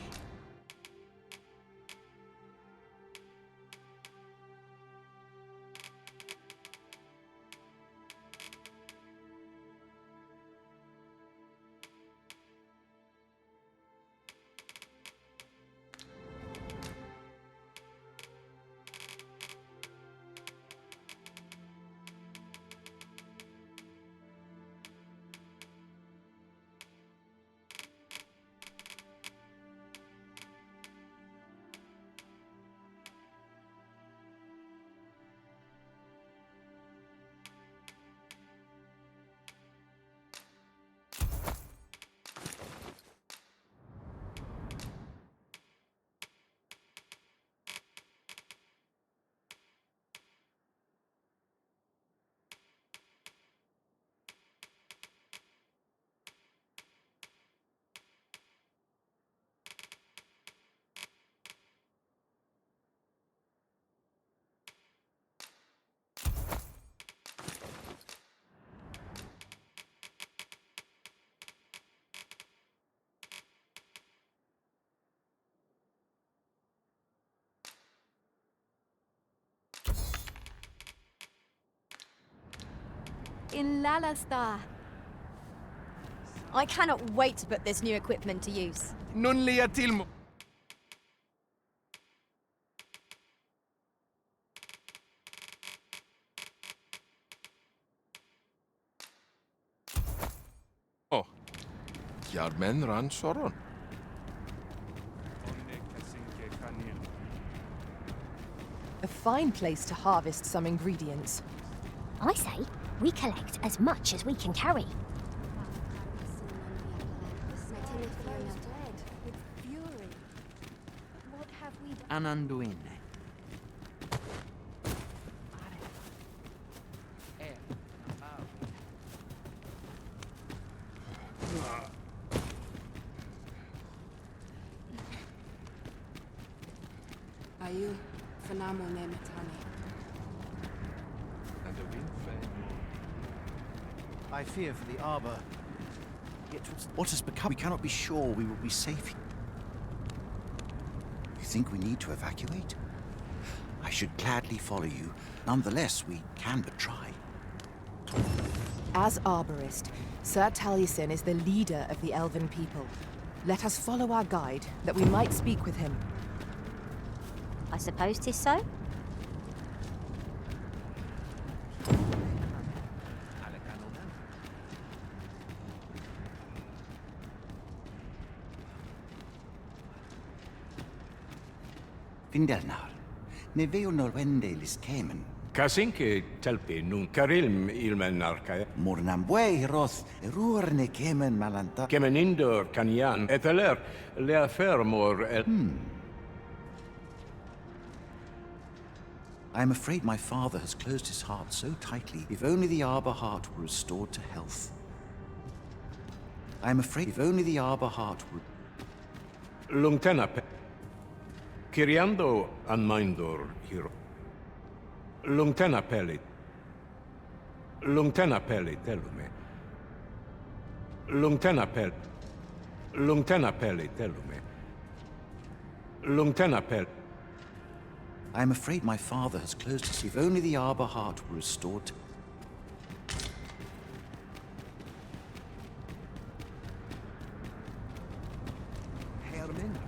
in Lalastar. I cannot wait to put this new equipment to use. Non li atilmo. Oh. Jarmen ran soron. A fine place to harvest some ingredients. I say, we collect as much as we can carry. Ananduine. Ayu, fanamo ne metani. I fear for the Arbor. Yet what has become? We cannot be sure we will be safe. You think we need to evacuate? I should gladly follow you. Nonetheless, we can but try. As Arborist, Sir Taliesin is the leader of the Elven people. Let us follow our guide, that we might speak with him. I suppose 'tis so. Findernar. Ne veo norwende lis kemen. Kasinke telpi nun karilm ilmen narka. Mornambue roth ruor ne kemen malanta. Kemenindor kanyan eteler le fermor el. I am afraid my father has closed his heart so tightly. If only the Arbor heart were restored to health. I am afraid if only the Arbor heart were... Lungtenape. Kiriando an mindor hero. Lungtenapeli. Lungtenapeli telume. Lungtenapel. Lungtenapeli telume. Lungtenapel. I am afraid my father has closed his... If only the Arbor heart were restored to... Hermin.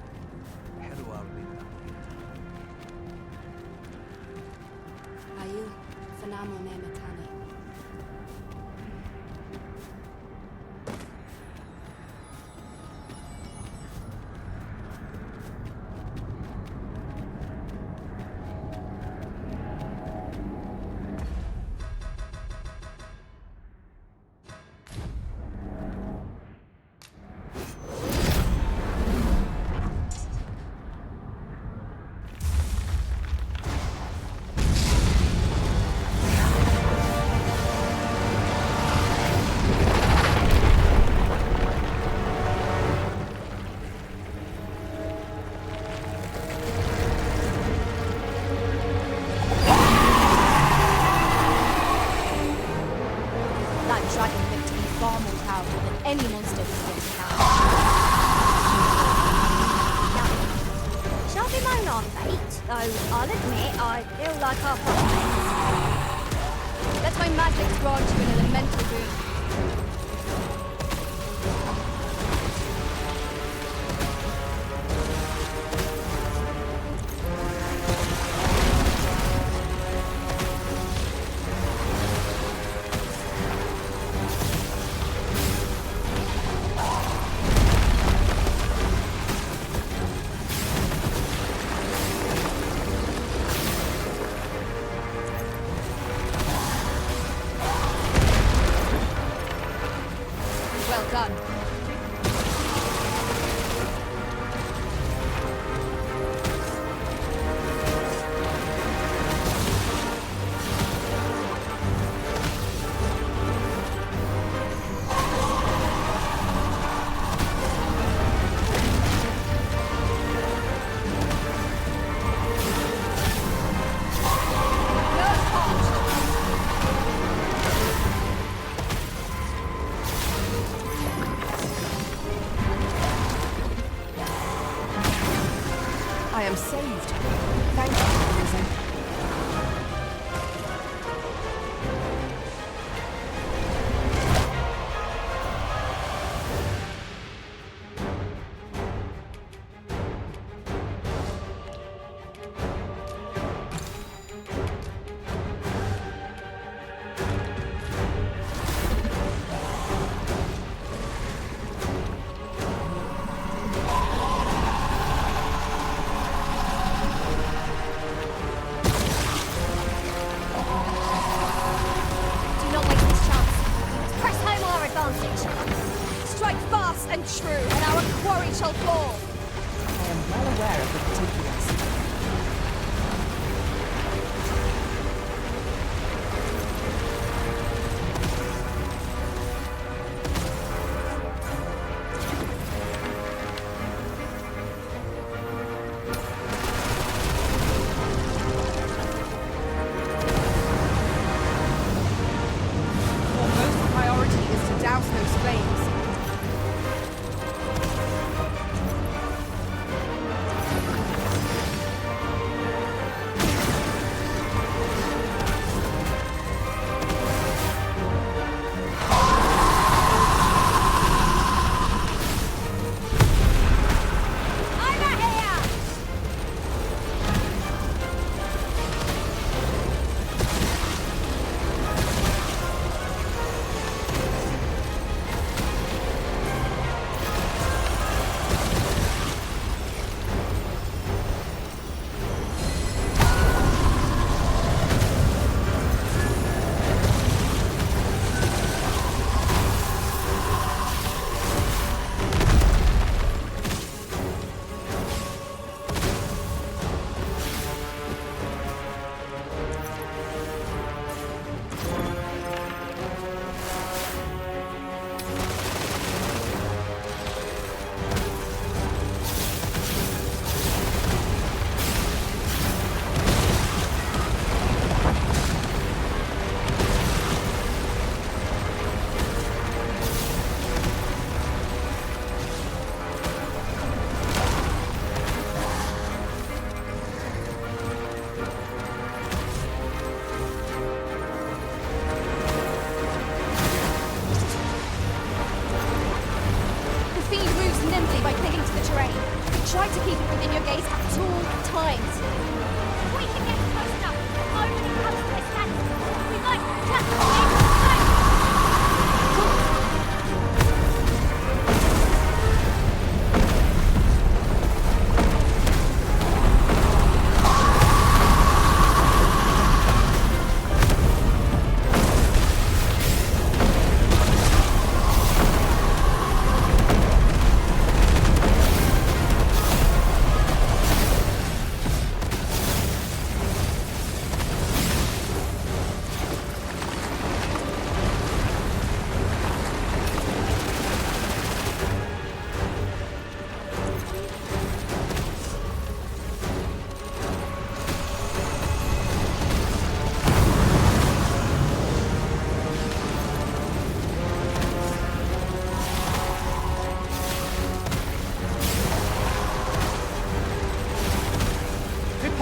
Ayu, fanamo ne metani. Any monster who gets out. Shall be mine on, mate, though I'll admit I feel like our prospects. Let my magic grant you an elemental boon.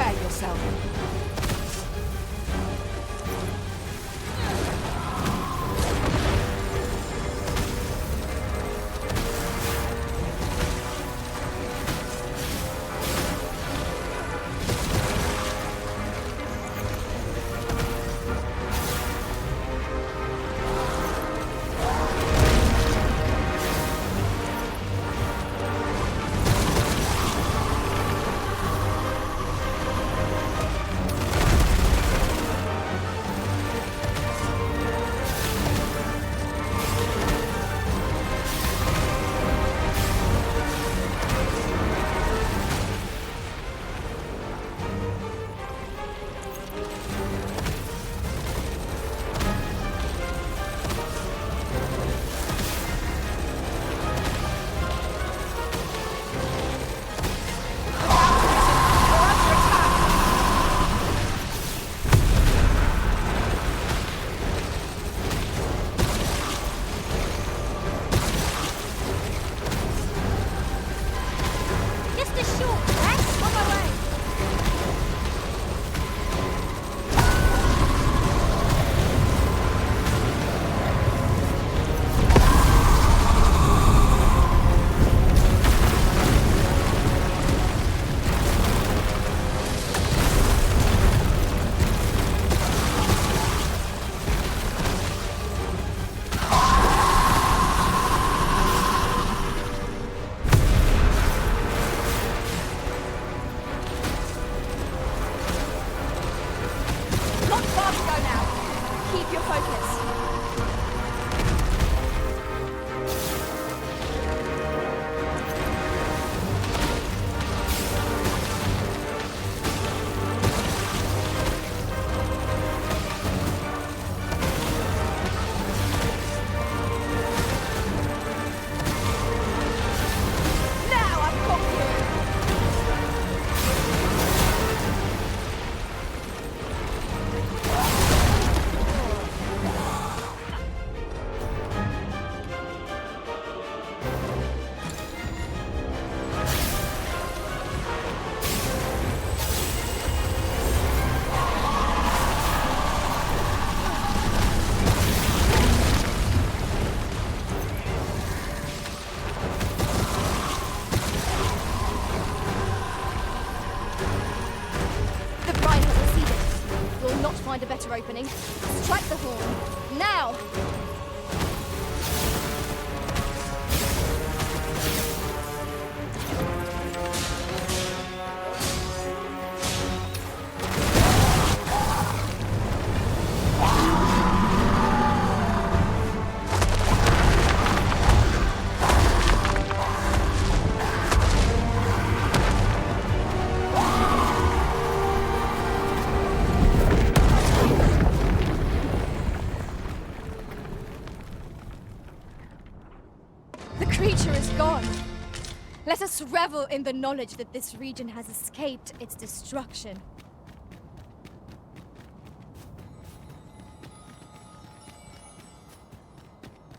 Prepare yourself. Find a better opening. Strike the horn. Now! Let us revel in the knowledge that this region has escaped its destruction.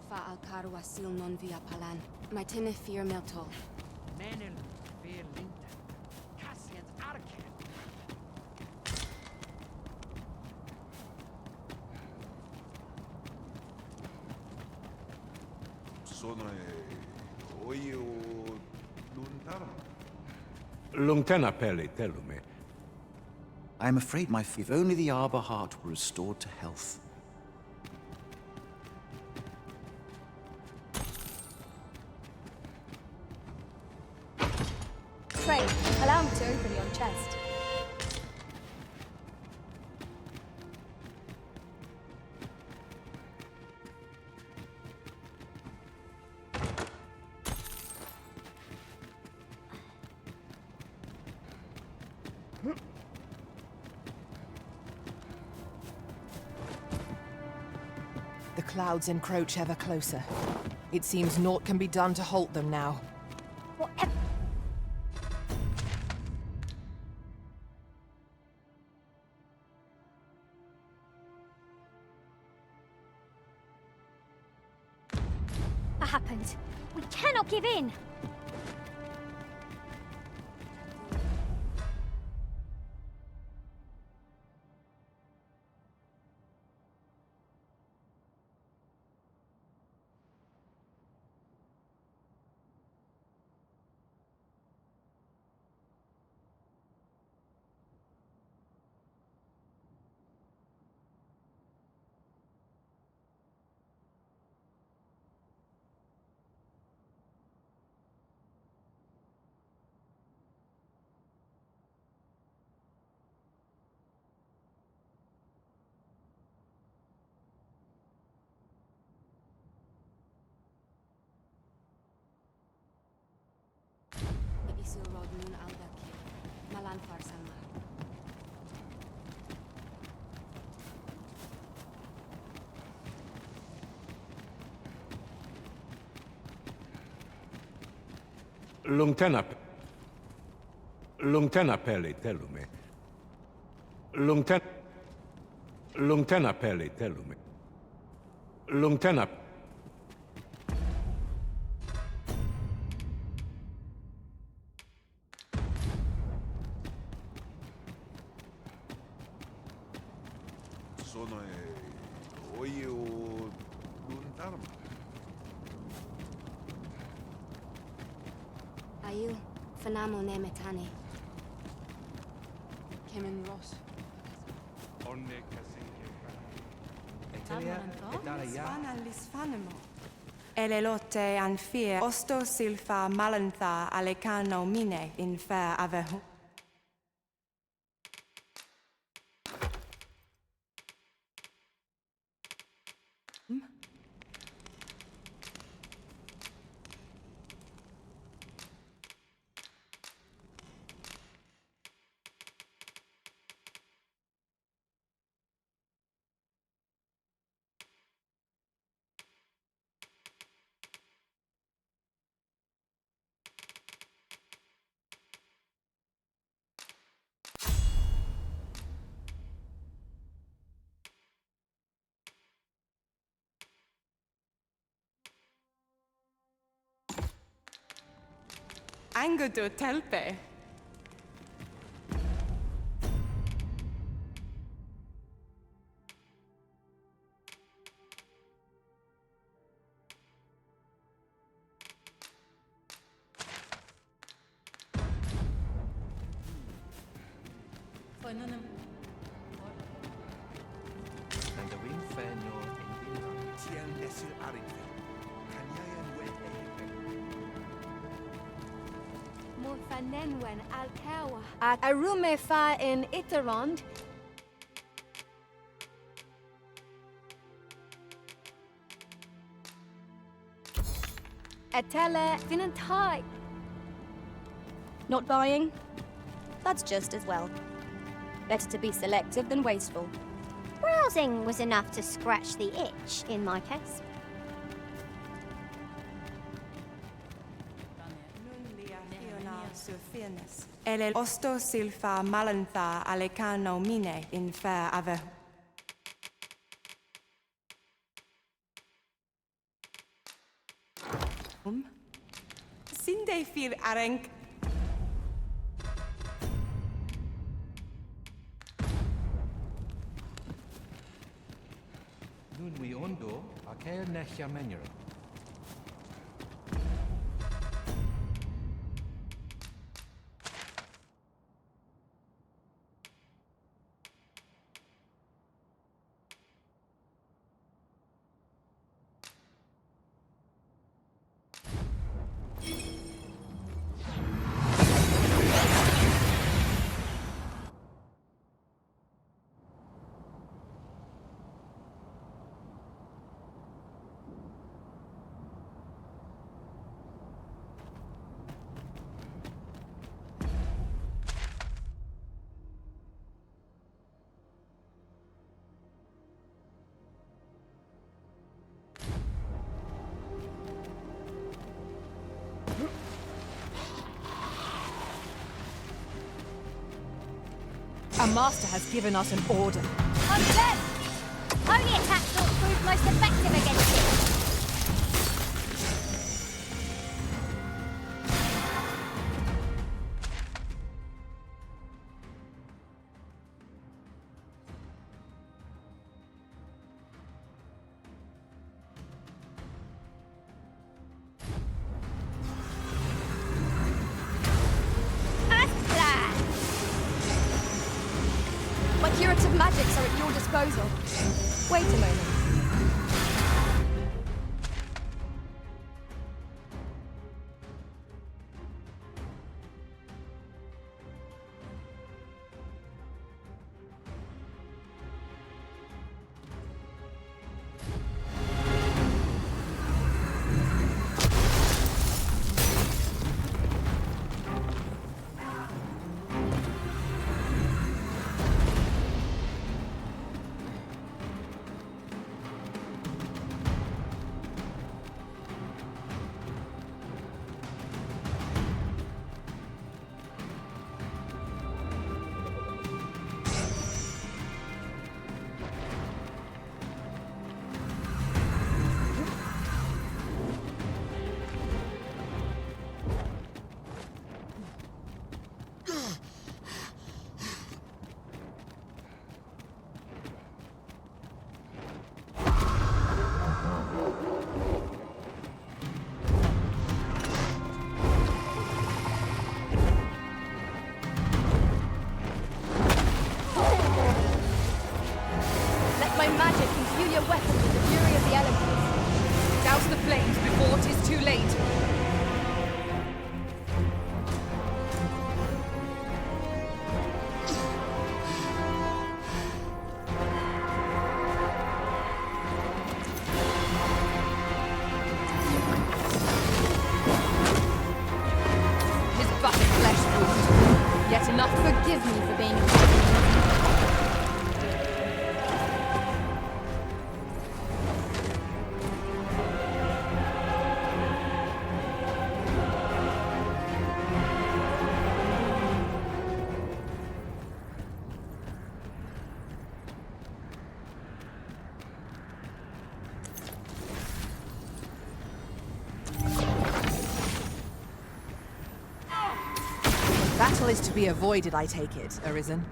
Fa alcarwa sil non via palan. My tinefir meltol. Menel ver linda. Cassian's arcan. Lontana pele telume. I am afraid if only the Arbor Heart were restored to health. Pray, allow me to open your chest. The clouds encroach ever closer. It seems naught can be done to halt them now. Whatever. What happened? We cannot give in! Lungtena peli telume. Lungtena peli telume. Lungtena. Sono oye o luntarma. Aiu, fanamo ne metane. Kemen Ross. Onne casinche. Lisfanemo. Elelote anfir osto silfa malantha alecano mine in fair avehu. Angudo telpe. And the wind fenno tiel nesil arinfe. Kanyayan wet Morfanenwen alkawa. Arume fa in Iterond. Etele Vinantai. Not buying? That's just as well. Better to be selective than wasteful. Browsing was enough to scratch the itch, in my case. Ele osto silfa malantha alecano mine in fair avehu. Sinde fir arenk. Nun we ondo, aker nechia menero. Our master has given us an order. Undead! Holy attack thought proved most effective against it. My curative magics are at your disposal. Wait a moment. is to be avoided, I take it, Arisen.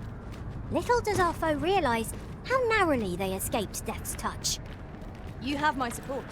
Little does our foe realize how narrowly they escaped death's touch. You have my support.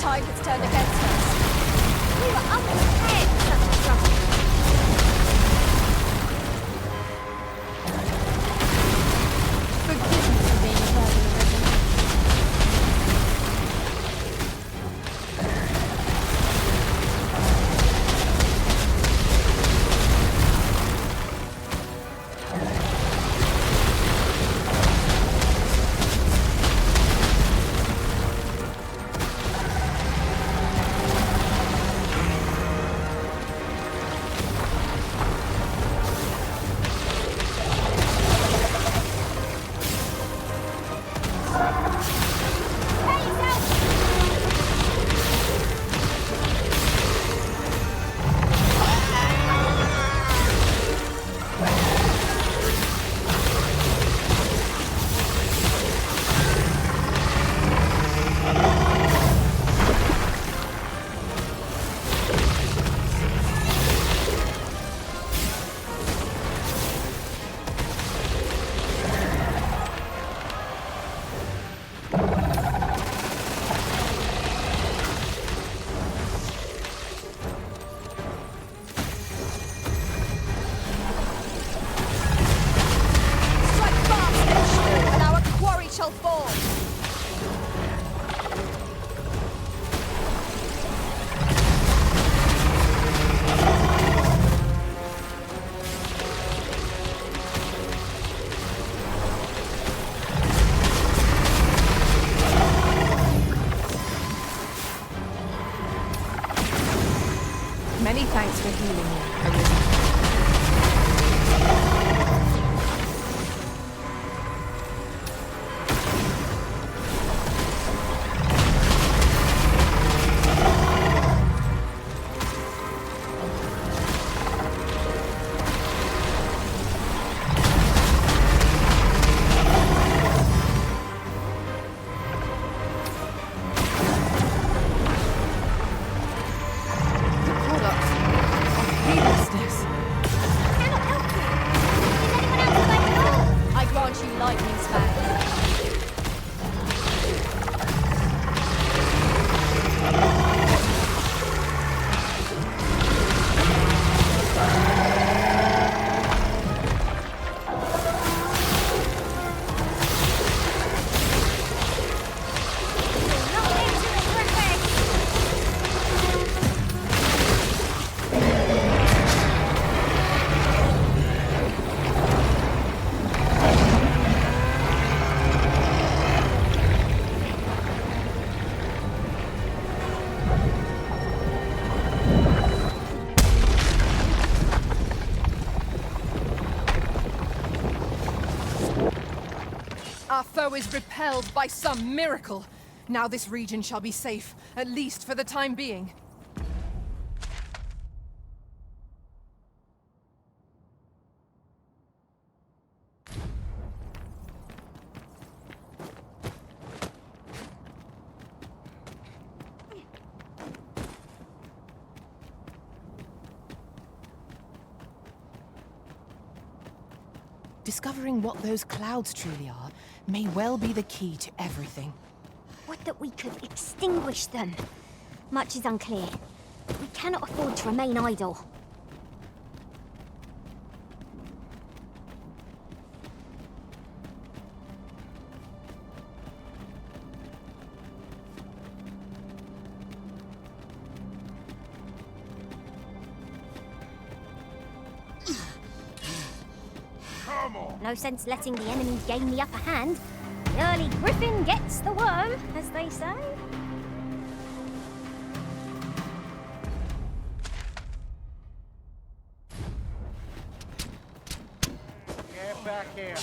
tide has turned against us. We were unprepared for such a struggle. Forgive me for being a burden, Arisen. Many thanks for healing me, Arisen. Our foe is repelled by some miracle. Now this region shall be safe, at least for the time being. Discovering what those clouds truly are may well be the key to everything. Would that we could extinguish them. Much is unclear. We cannot afford to remain idle. No sense letting the enemy gain the upper hand. The early griffin gets the worm, as they say. Get back here.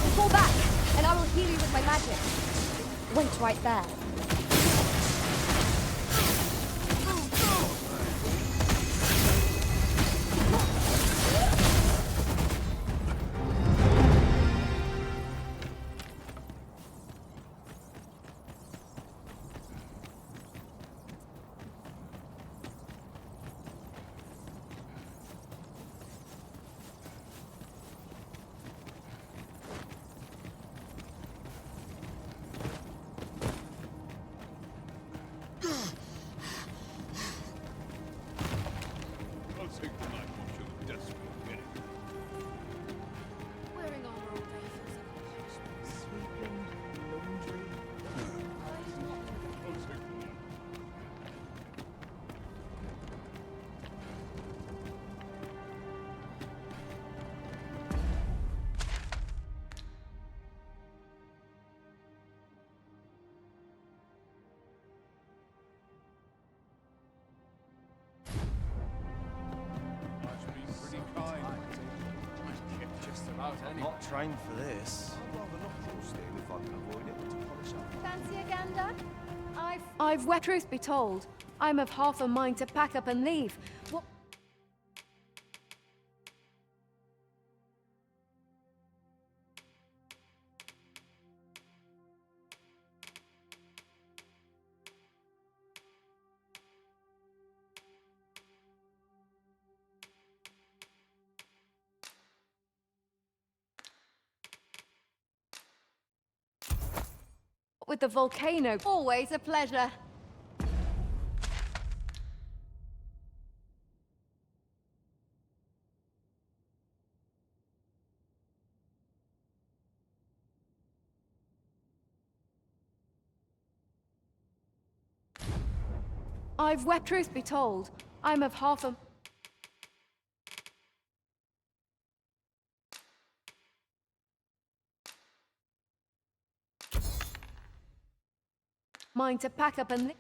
Fall back, and I will heal you with my magic. Wait right there. Not trained for this. I'd rather not pull steam if I can avoid it to polish up. Fancy a gander? I've wet. Truth be told, I'm of half a mind to pack up and leave. What? With the volcano. Always a pleasure. I've wet. Truth be told, I'm of half a... mind to pack up and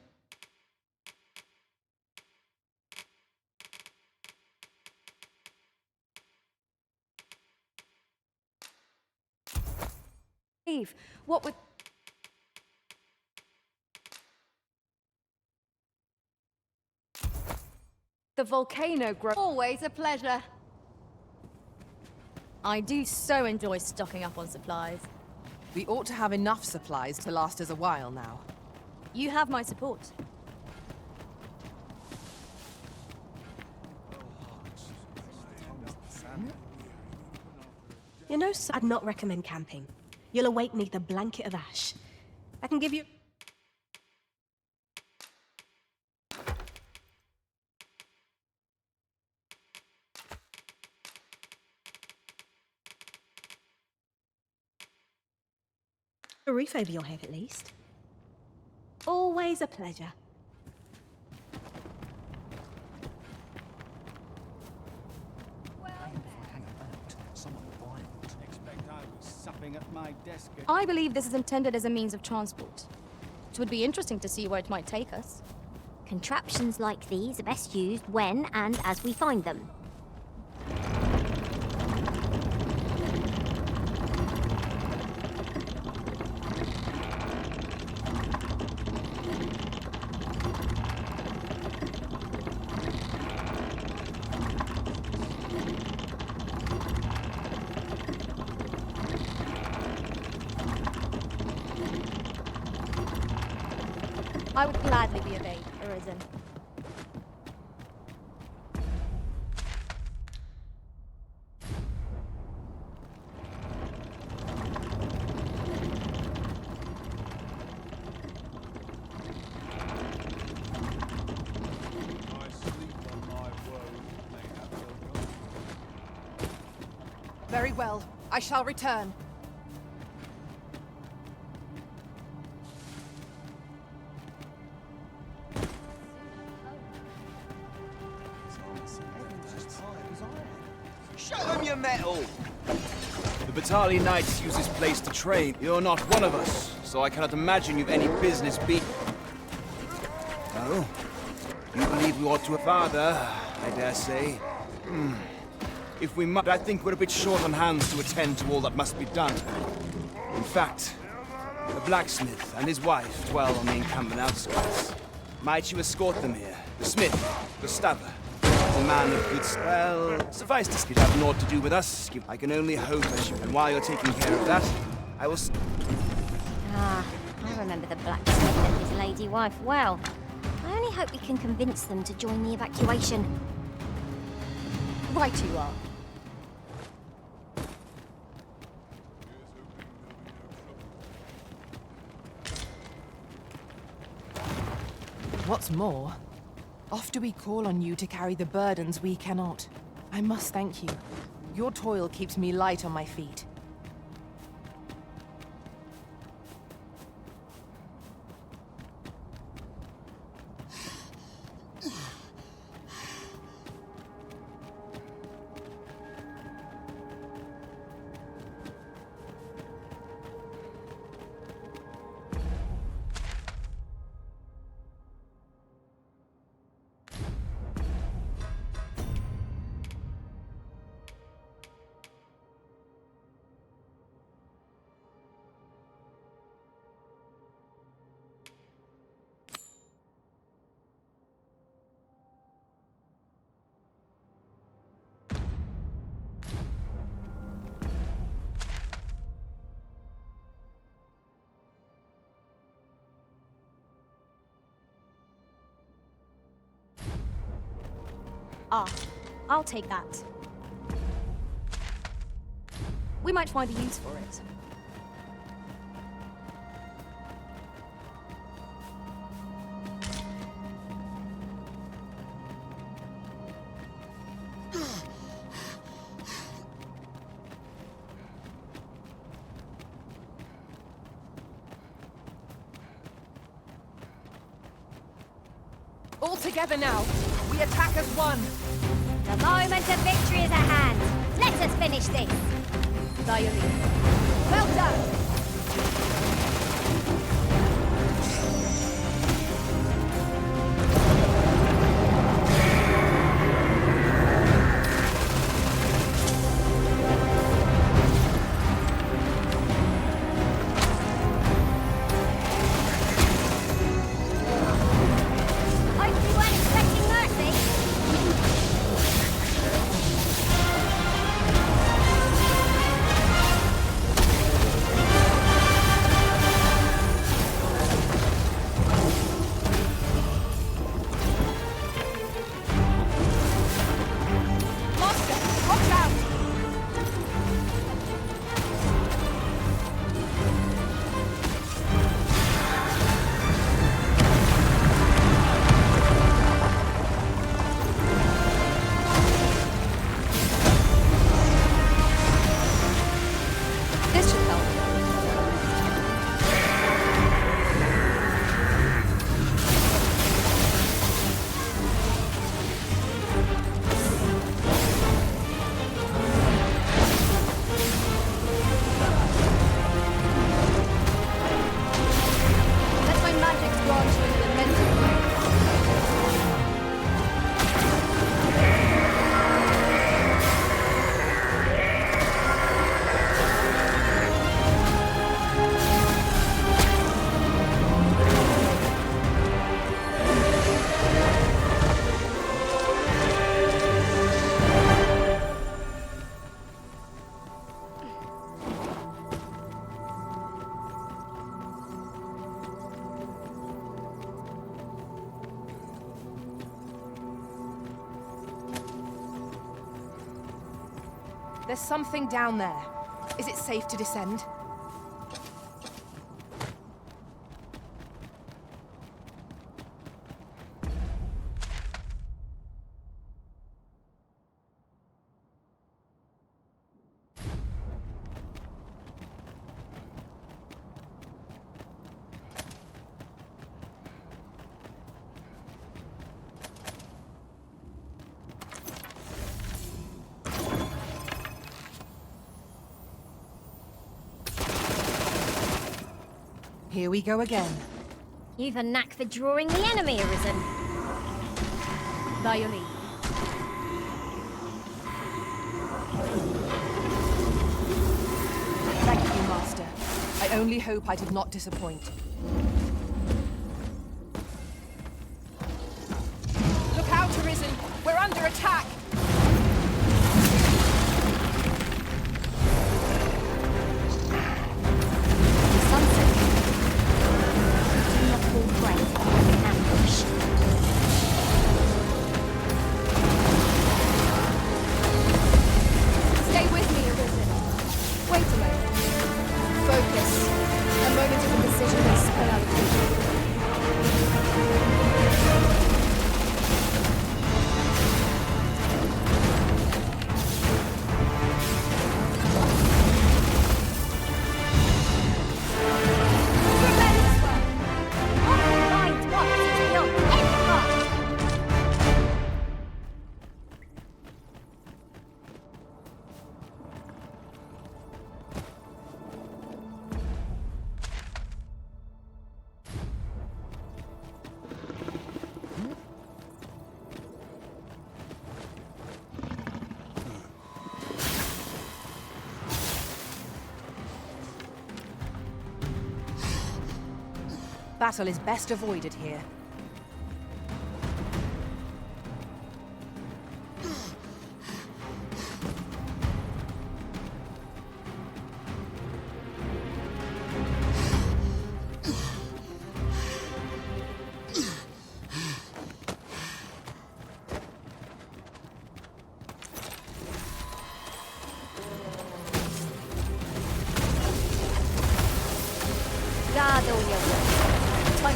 leave. What would... the volcano grow... Always a pleasure. I do so enjoy stocking up on supplies. We ought to have enough supplies to last us a while now. You have my support. You know, I'd not recommend camping. You'll awake neath a blanket of ash. I can give you... a roof over your head, at least. Always a pleasure. At my desk. I believe this is intended as a means of transport. It would be interesting to see where it might take us. Contraptions like these are best used when and as we find them. I would gladly be of aid, Arisen. Very well. I shall return. Show them your metal! The Battalion Knights use this place to train. You're not one of us, so I cannot imagine you've any business No? You believe we ought to... Father, I dare say. If we must, I think we're a bit short on hands to attend to all that must be done. In fact, the blacksmith and his wife dwell on the encampment outskirts. Might you escort them here? The smith, Gustava, a man of good... Well, suffice to say, it have naught to do with us. I can only hope that you... And while you're taking care of that, I will... Ah, I remember the blacksmith and his lady wife well. I only hope we can convince them to join the evacuation. Right you are. What's more, oft do we call on you to carry the burdens we cannot. I must thank you. Your toil keeps me light on my feet. Ah, I'll take that. We might find a use for it. All together now. We attack as one. The moment of victory is at hand. Let us finish this. Well done. Hope you weren't expecting mercy. Monster, watch out! This should help. Let my magic grant you an immense power. There's something down there. Is it safe to descend? Here we go again. You've a knack for drawing the enemy, Arisen. Violin. Thank you, Master. I only hope I did not disappoint. Look out, Arisen! We're under attack! Sunset. Do not fall prey to an ambush. Stay with me, Arisen. Wait a moment. Focus. A moment of indecision may spell out a vision. Tremendous work! On the mind what is beyond any thought. Battle is best avoided here.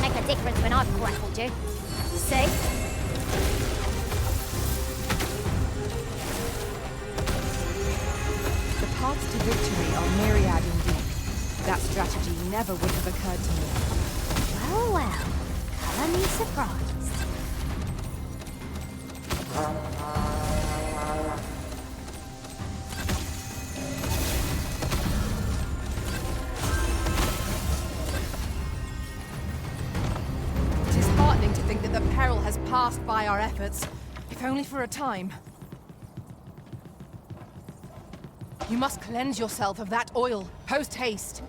make a difference when I've grappled you. See? The paths to victory are myriad indeed. That strategy never would have occurred to me. Well, well. Colour me surprised. It is heartening to think that the peril has passed by our efforts, if only for a time. You must cleanse yourself of that oil, post-haste.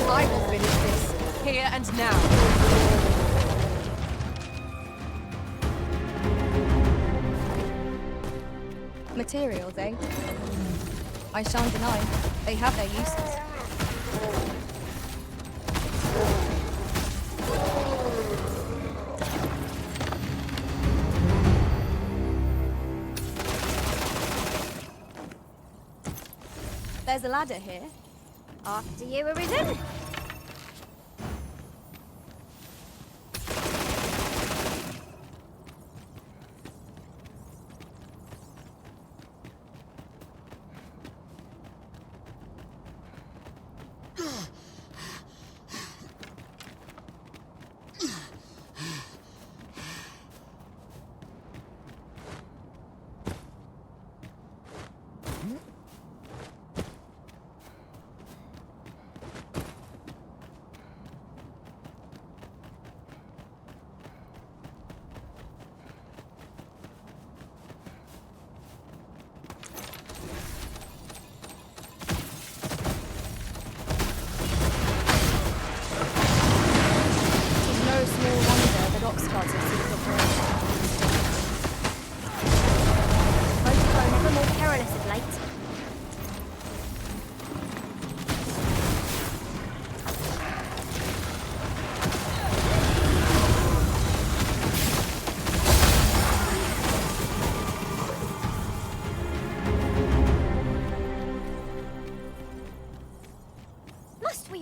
I will finish this, here and now. Materials, eh? I shan't deny, they have their uses. There's a ladder here. After you, Arisen.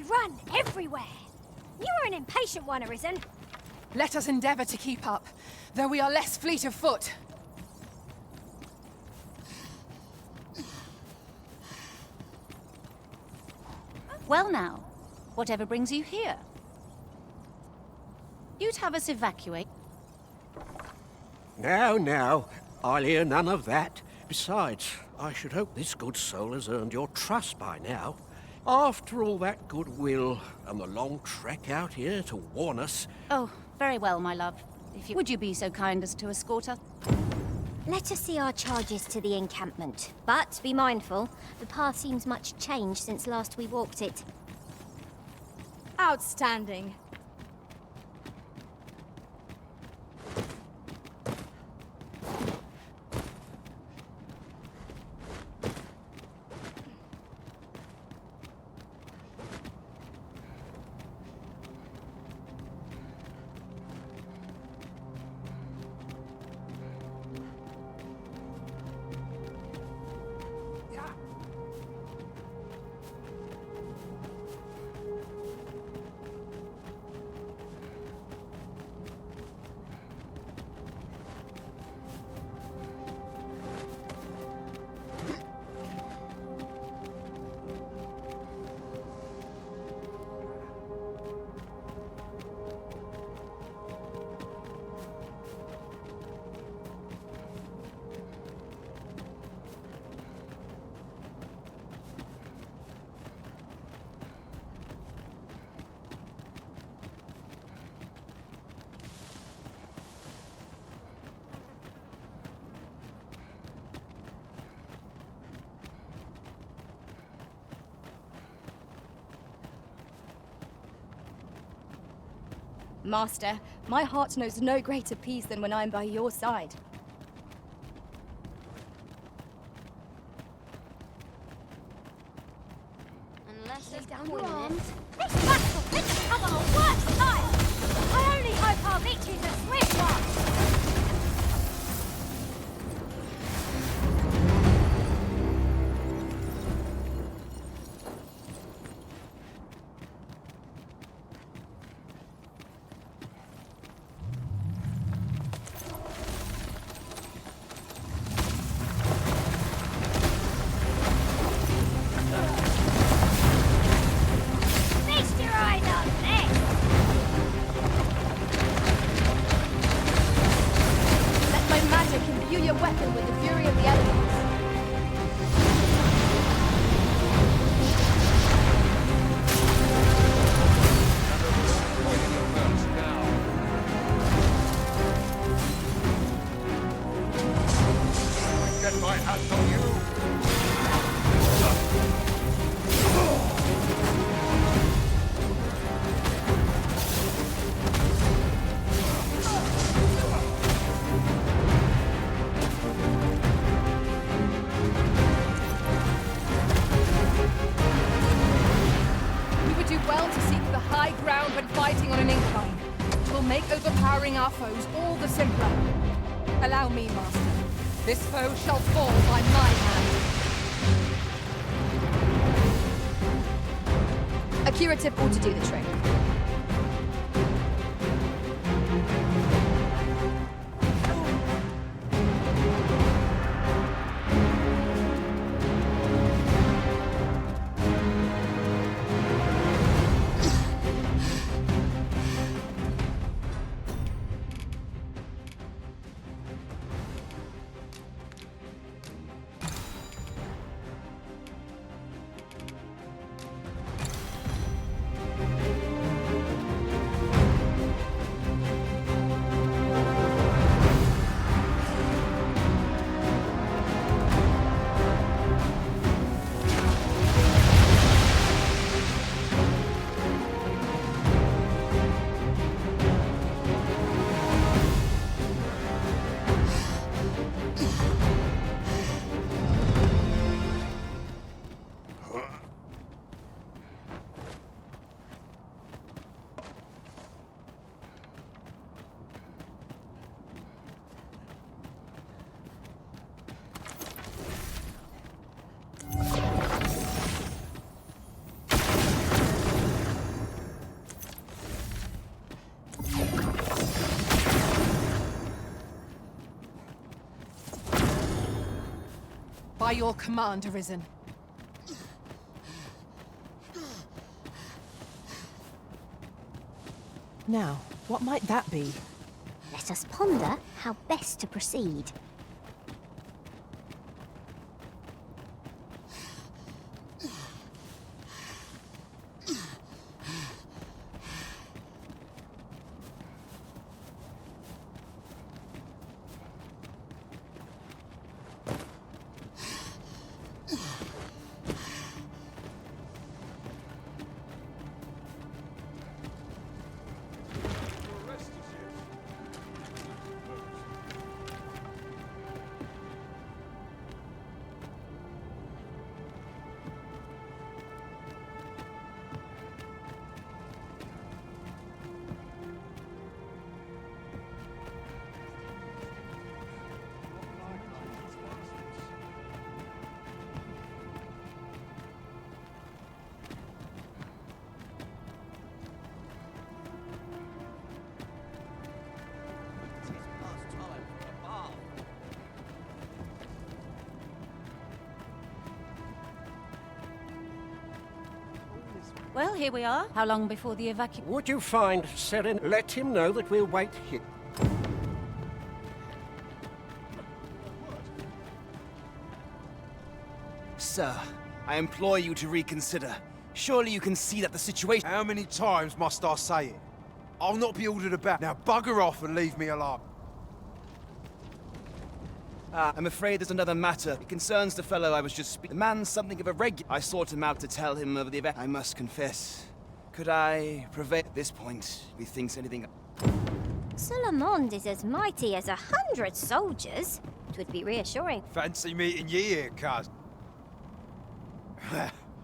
Run everywhere! You are an impatient one, Arisen. Let us endeavor to keep up, though we are less fleet of foot. Well now, whatever brings you here? You'd have us evacuate? Now, I'll hear none of that. Besides, I should hope this good soul has earned your trust by now. After all that goodwill and the long trek out here to warn us... Oh, very well, my love. Would you be so kind as to escort us? Let us see our charges to the encampment. But be mindful, the path seems much changed since last we walked it. Outstanding. Master, my heart knows no greater peace than when I'm by your side. Unless it's down your arms. This battle couldn't come at a worse time! I our victory's a swift one! Feast your eyes on this! Let my magic imbue your weapon with the fury of the elements. Get my hands on you! We would do well to seek the high ground when fighting on an incline. It will make overpowering our foes all the simpler. Allow me, Master. This foe shall fall by my hand. A curative ought to do the trick. By your command, Arisen. Now, what might that be? Let us ponder how best to proceed. Well, here we are. How long before the evacuation? Would you find Seren? Let him know that we'll wait here. Sir, I implore you to reconsider. Surely you can see that the situation— How many times must I say it? I'll not be ordered about. Now bugger off and leave me alone. I'm afraid there's another matter. It concerns the fellow I was just speaking. The man's something of a regular. I sought him out to tell him of the event. I must confess. Could I prevail at this point? If he thinks anything— Solomond is as mighty as 100 soldiers. It would be reassuring. Fancy meeting ye here, cuz.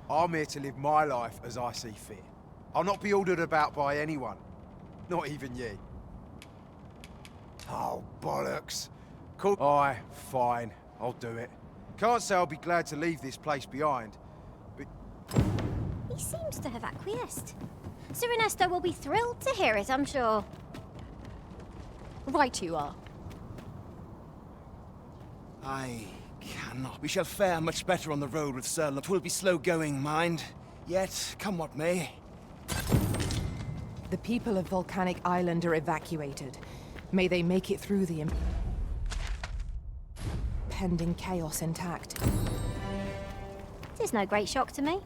I'm here to live my life as I see fit. I'll not be ordered about by anyone. Not even ye. Oh, bollocks. Cool. Aye, fine. I'll do it. Can't say I'll be glad to leave this place behind, but... He seems to have acquiesced. Sir Ernesto will be thrilled to hear it, I'm sure. Right you are. I cannot. We shall fare much better on the road with Sir. 'Twill be slow going, mind. Yet, come what may. The people of Volcanic Island are evacuated. May they make it through the impending chaos intact. It is no great shock to me.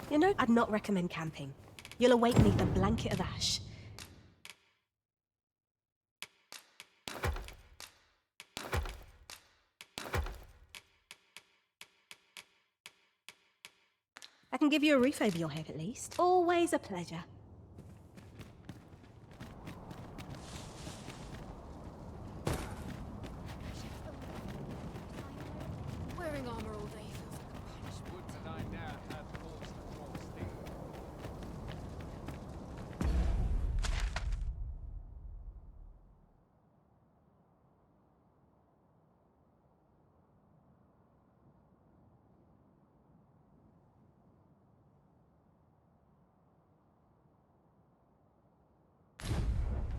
You know, I'd not recommend camping. You'll awake neath a blanket of ash. I can give you a roof over your head at least. Always a pleasure. Wearing armor all day feels like a punch. Would that I now had force that draw steel.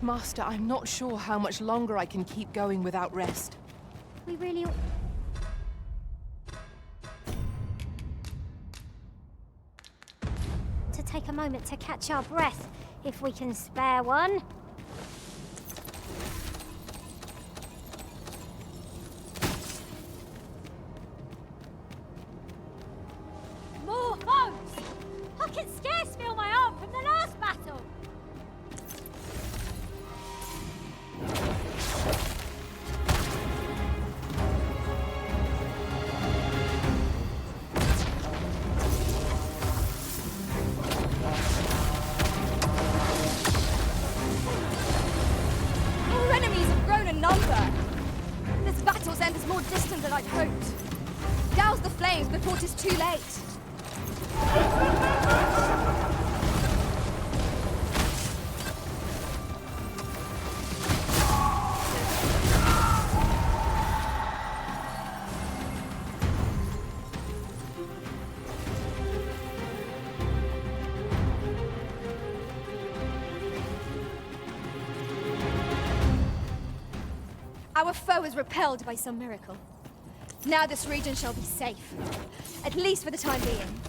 Master, I'm not sure how much longer I can keep going without rest. We really... to take a moment to catch our breath, if we can spare one. More foes! I can scarce feel my arm from the last battle! Our enemies have grown in number. This battle's end is more distant than I'd hoped. Douse the flames before 'tis too late. Our foe is repelled by some miracle. Now this region shall be safe. At least for the time being.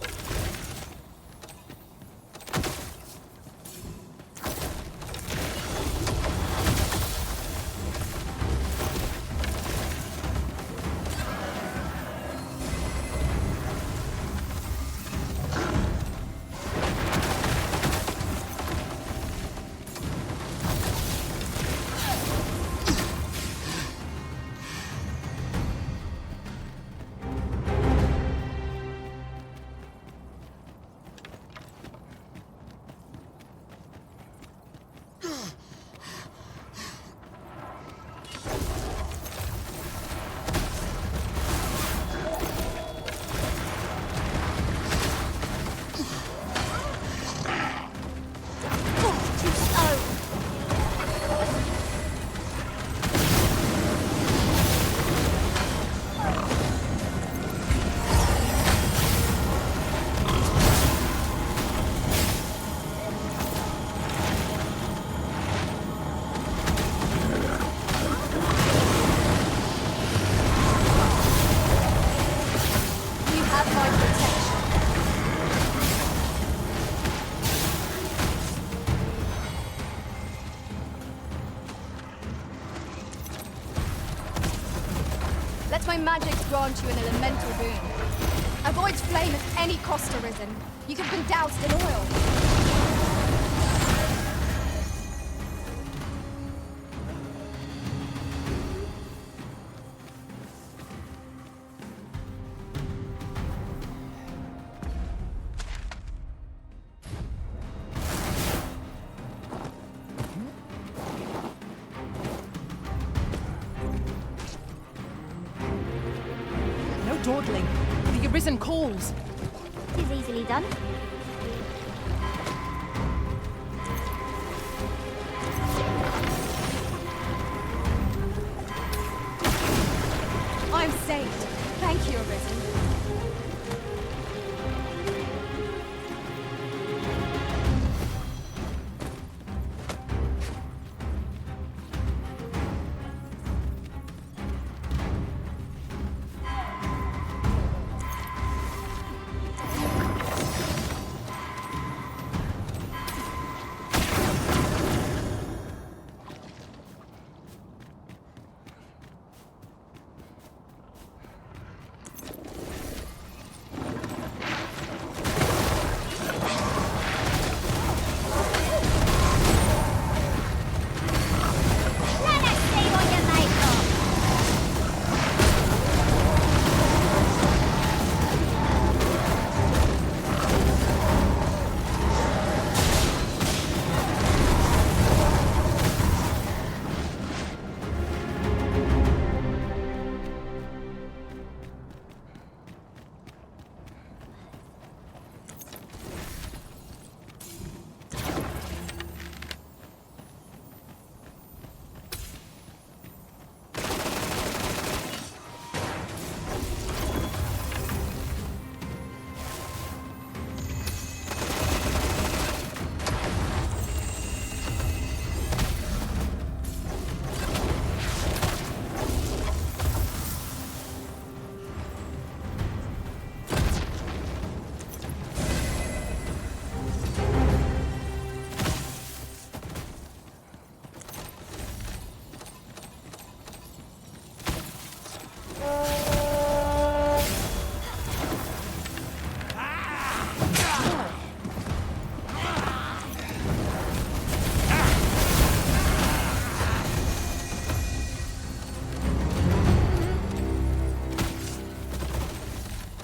Let my magic grant you an elemental boon. Avoid flame at any cost arisen. You could have been doused in oil. No dawdling. The Arisen calls. Tis was easily done. I'm saved. Thank you, Arisen.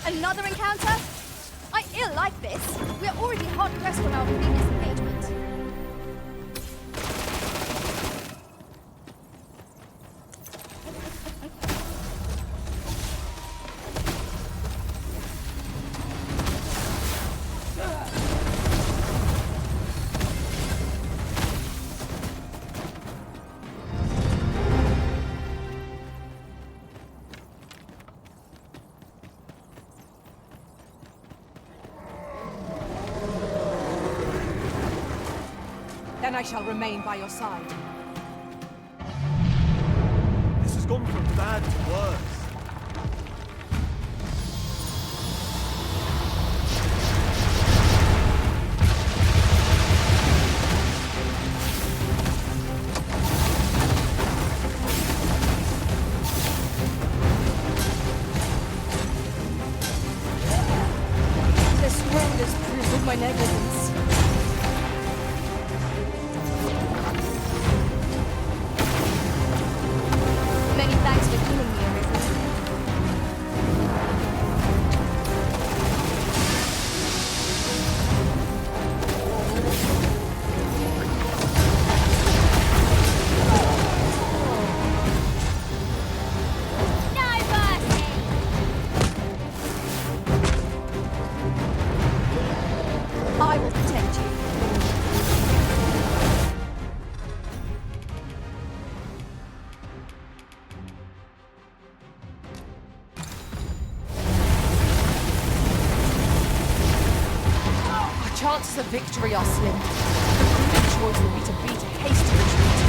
Another encounter? I ill like this. We're already hard pressed from our previous engagement. Then I shall remain by your side. This has gone from bad to worse. This world is proof of my negligence. Many thanks for healing me, Arisen. I will protect you. Our chances of victory are slim. The prudent choice will be to beat a hasty retreat.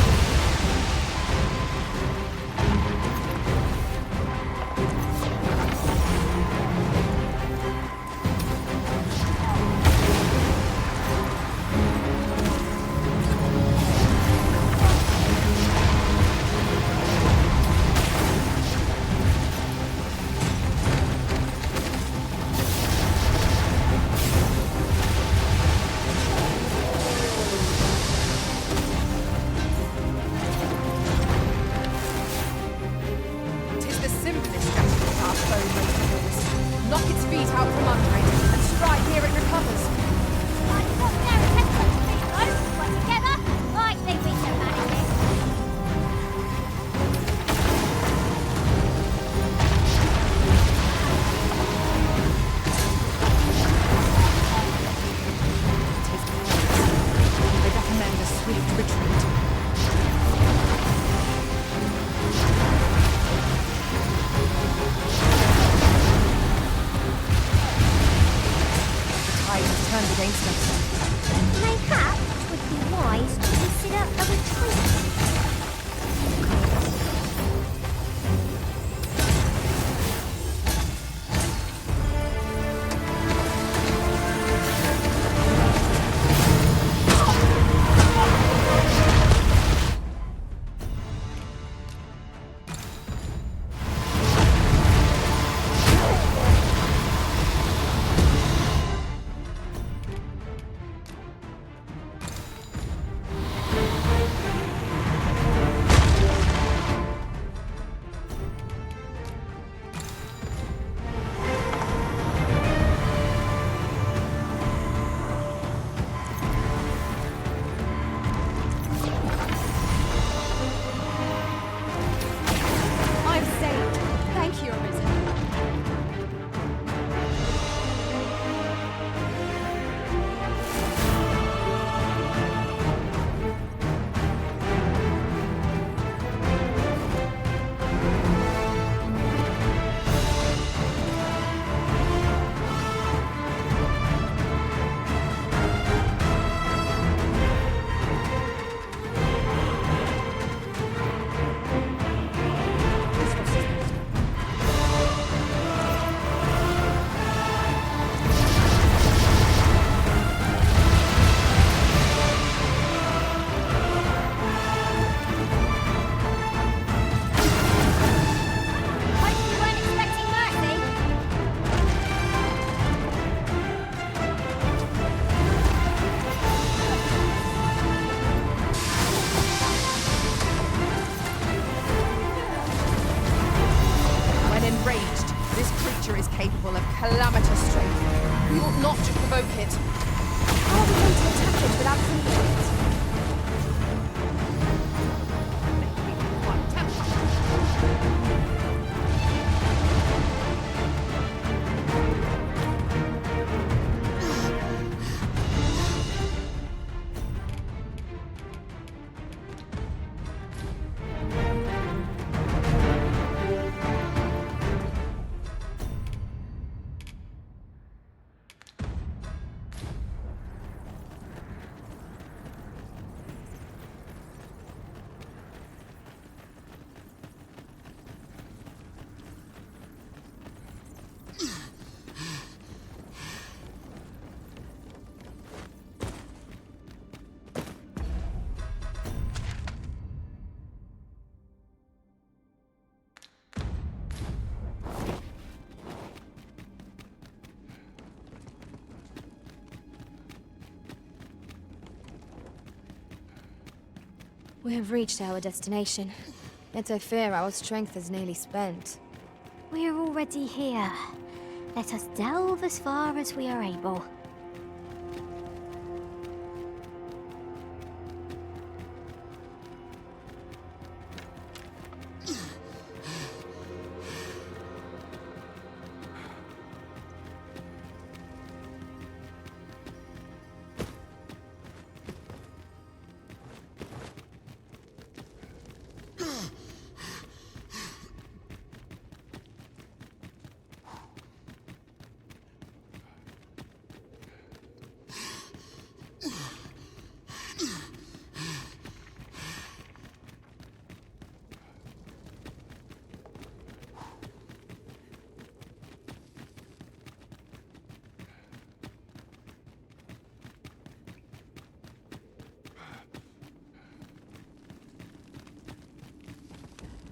pit. How are we going to attack it without crippling it? We have reached our destination, yet I fear our strength is nearly spent. We're already here. Let us delve as far as we are able.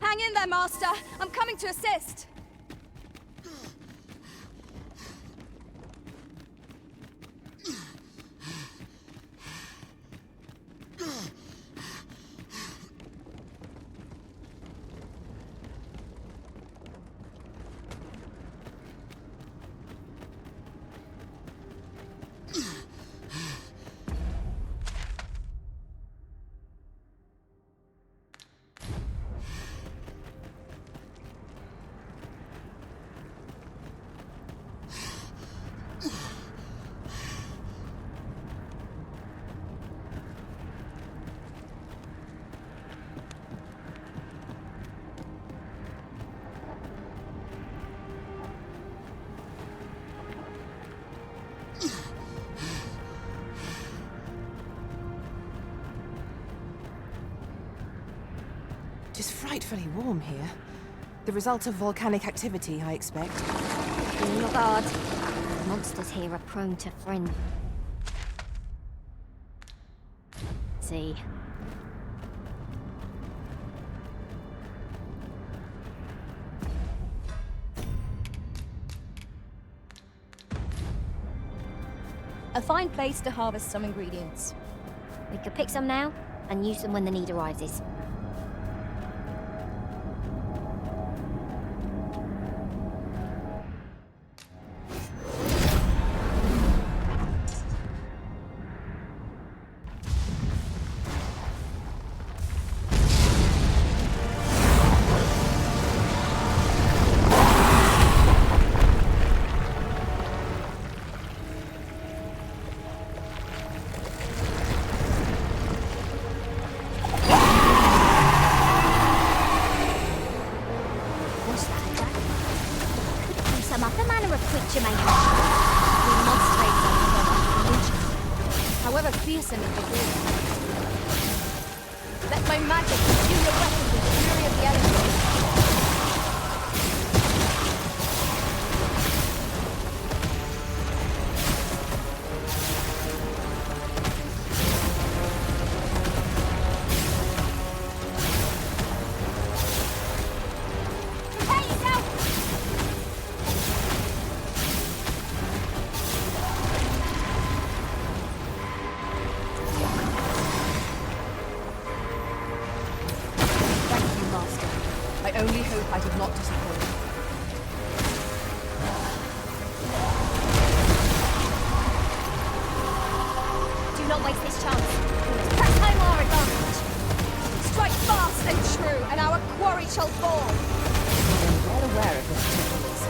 Hang in there, Master! I'm coming to assist! It is frightfully warm here. The result of volcanic activity, I expect. Be on your guard. Monsters here are prone to frenzy. See. A fine place to harvest some ingredients. We could pick some now and use them when the need arises. However fearsome it may be. Let my magic consume your weapons with the fury of the elements. I only hope I did not disappoint. fast and true, and our quarry shall fall. I am well aware of what it is.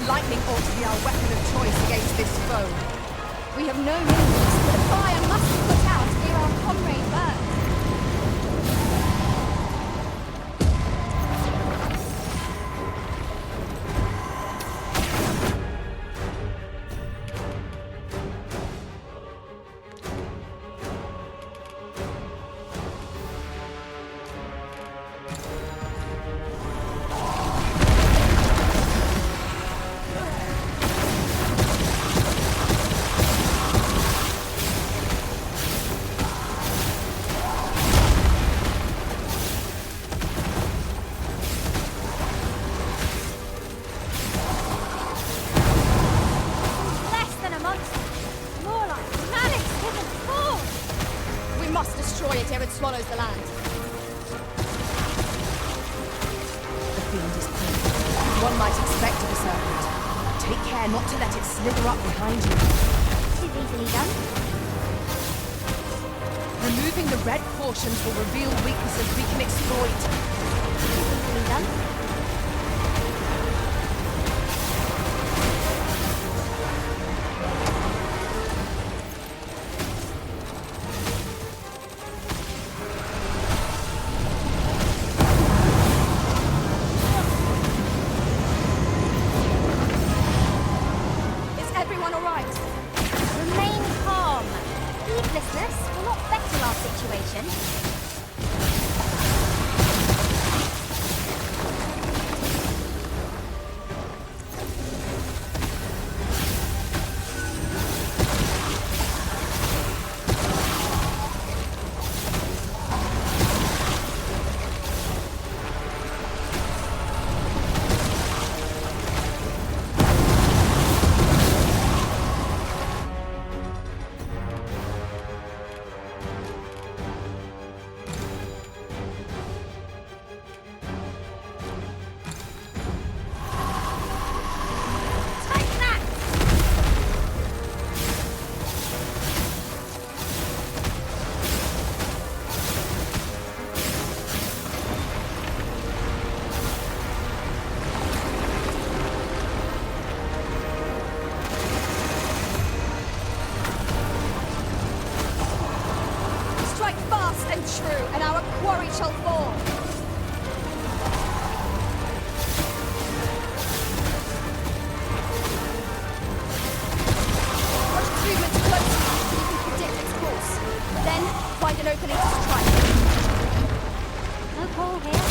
Lightning ought to be our weapon of choice against this foe. We have no means, but a fire must be put out ere our comrade burns. Less than a monster. More like malice given full. We must destroy it ere it swallows the land. The fiend is close. One might expect of a serpent. Take care not to let it slither up behind you. This is easily done. Removing the red portions will reveal weaknesses we can exploit. This is easily done. Is everyone alright? Remain calm. Heedlessness will not better our situation. Take that! Strike fast and true, and our quarry shall fall. Watch its movements closely so you can predict its course. Then, find an opening to strike. No call here.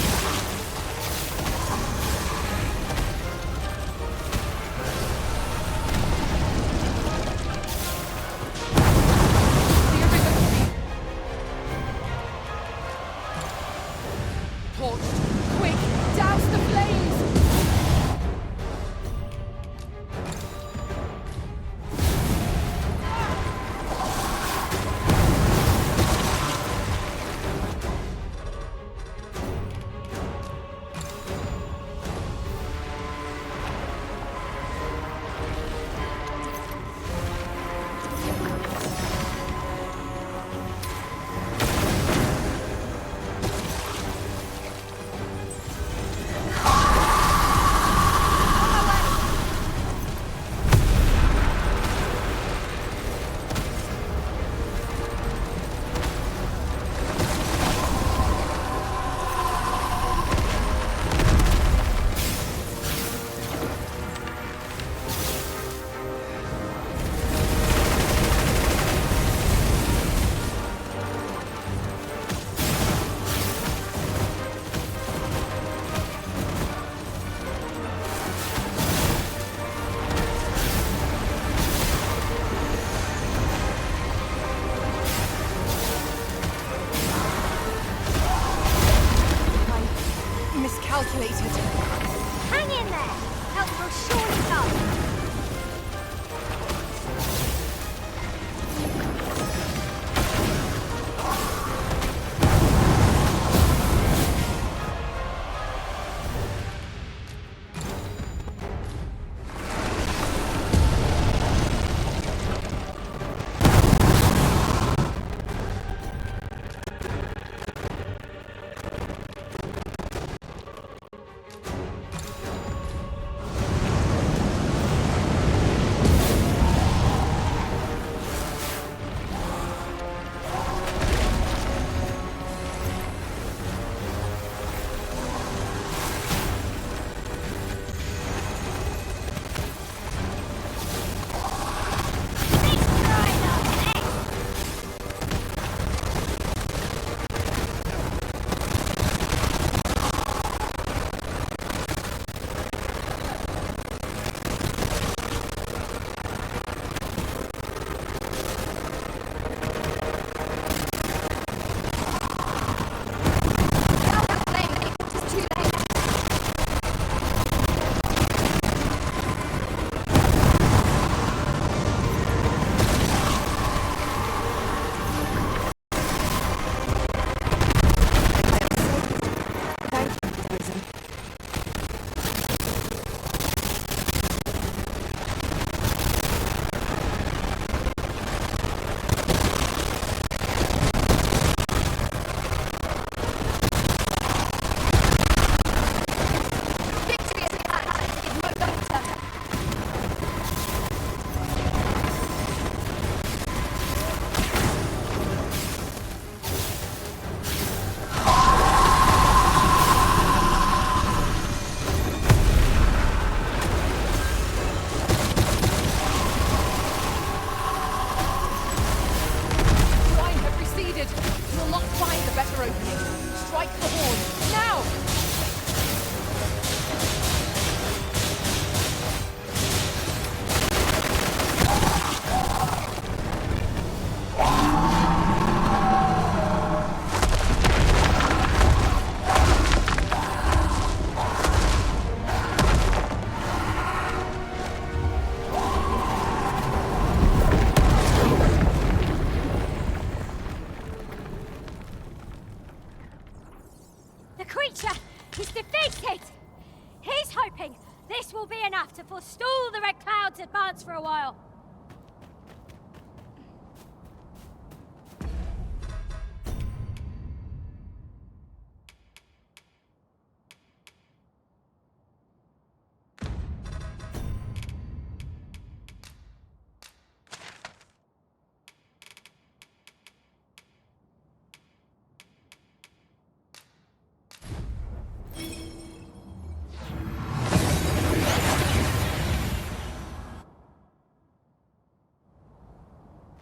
have to forestall the Red Cloud's advance for a while.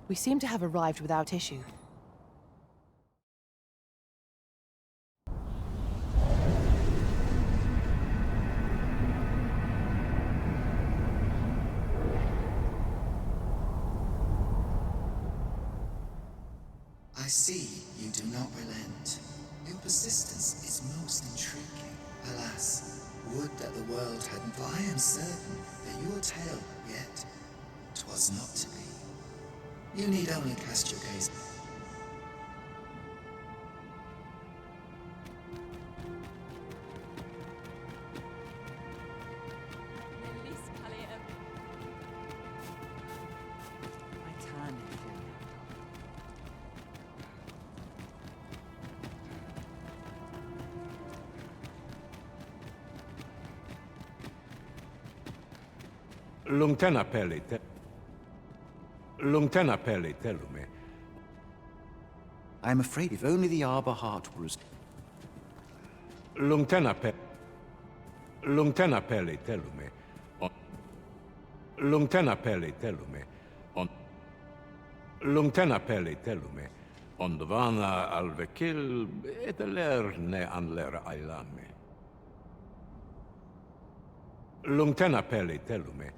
We seem to have arrived without issue. I see you do not relent. Your persistence is most intriguing. Alas, would that the world hadn't, for I am certain that your tale yet 'twas not to be. You need only cast your gaze. Lungtena peli telume. I am afraid if only the Arbor Heart were as... Lungtena peli telume. Lungtena peli telume. Lungtena peli telume. Ondvana alvekil eteler ne anler ailame. Lungtena peli telume.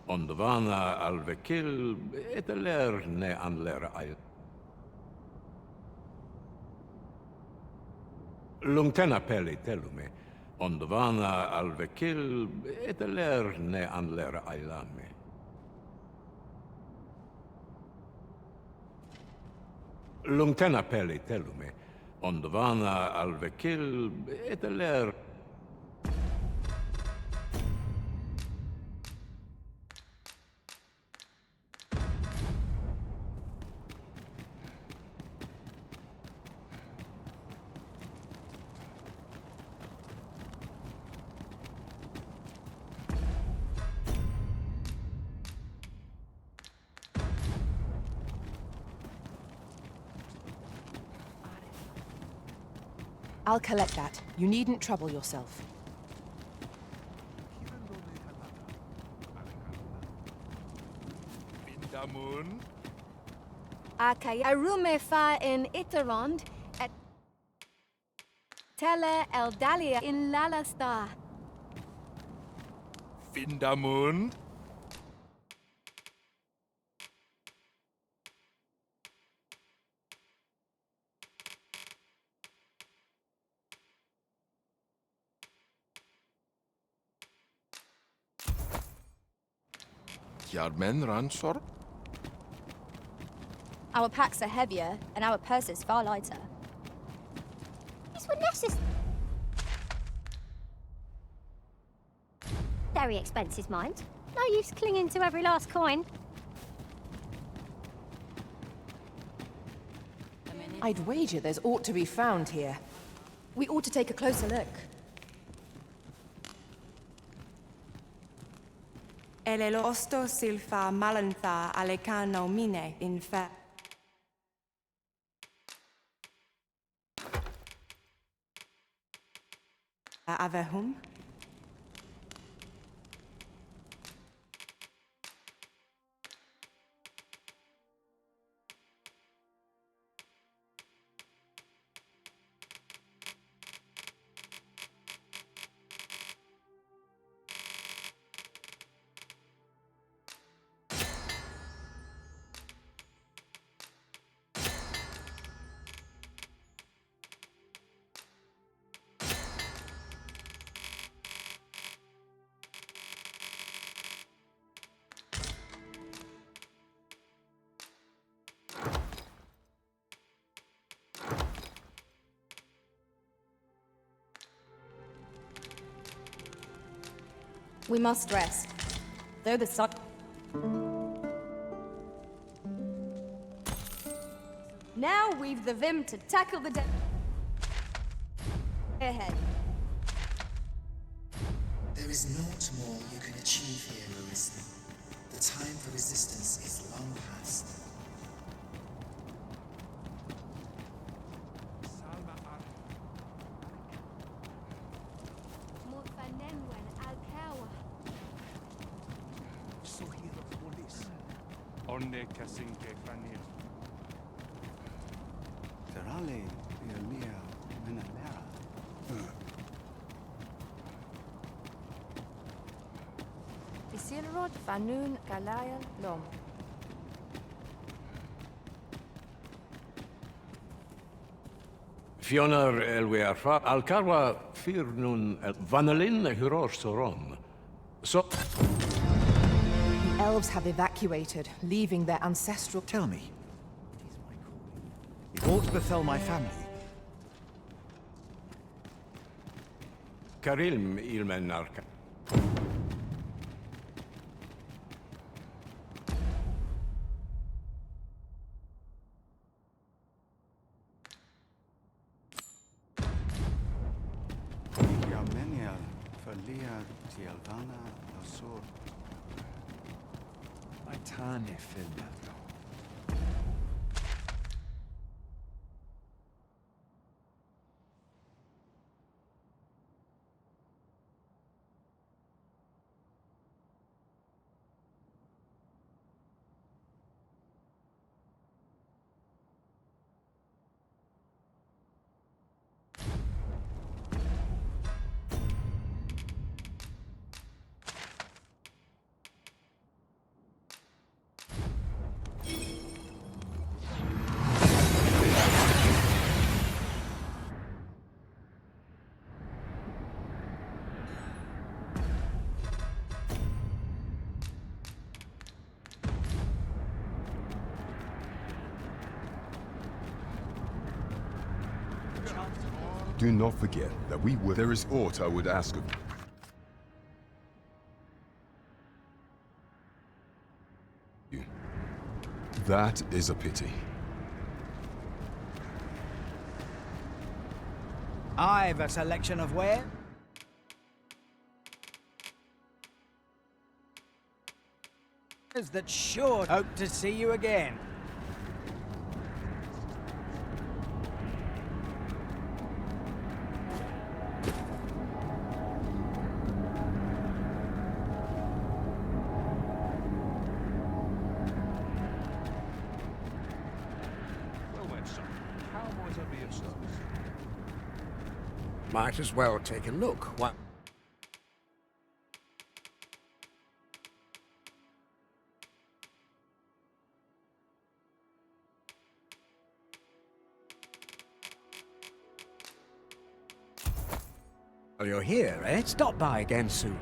Ondvana alvekil eteler ne anler ailame. Lungtena peli telume. Ondvana alvekil eteler ne anler ailame. Lungtena peli telume. Ondvana alvekil eteler... I'll collect that. You needn't trouble yourself. Vindamun. Akayarume fa in Itarond et Tele Eldalia in Lalasta. Vindamun. Yarmen Ransor. Our packs are heavier, and our purses far lighter. These were necessary expenses, mind. No use clinging to every last coin. I'd wager there's aught to be found here. We ought to take a closer look. Elelo osto silfa malantha alecano mine in fe. Avehum. We must rest. Though the sun... Now we've the vim to tackle the ahead. There is naught more you can achieve here, Arisen. The time for resistance is long past. Onne kasinke fanir. Terale Ionia Menalera. Isilrod Fanun Galayal Lom. Fionar Elwearfa, Alcarwa Firnun Vanalin Hiror Soron. So. The elves have evacuated, leaving their ancestral... Tell me. If aught befell my family. Karilm Ilmen Narka. Yamenial, Falia, Tialvana, Lasur. Aitane Filmato. Do not forget that there is aught I would ask of you. That is a pity. I've a selection of where? That sure hope to see you again. Might as well take a look. What? Well, you're here, eh? Stop by again soon.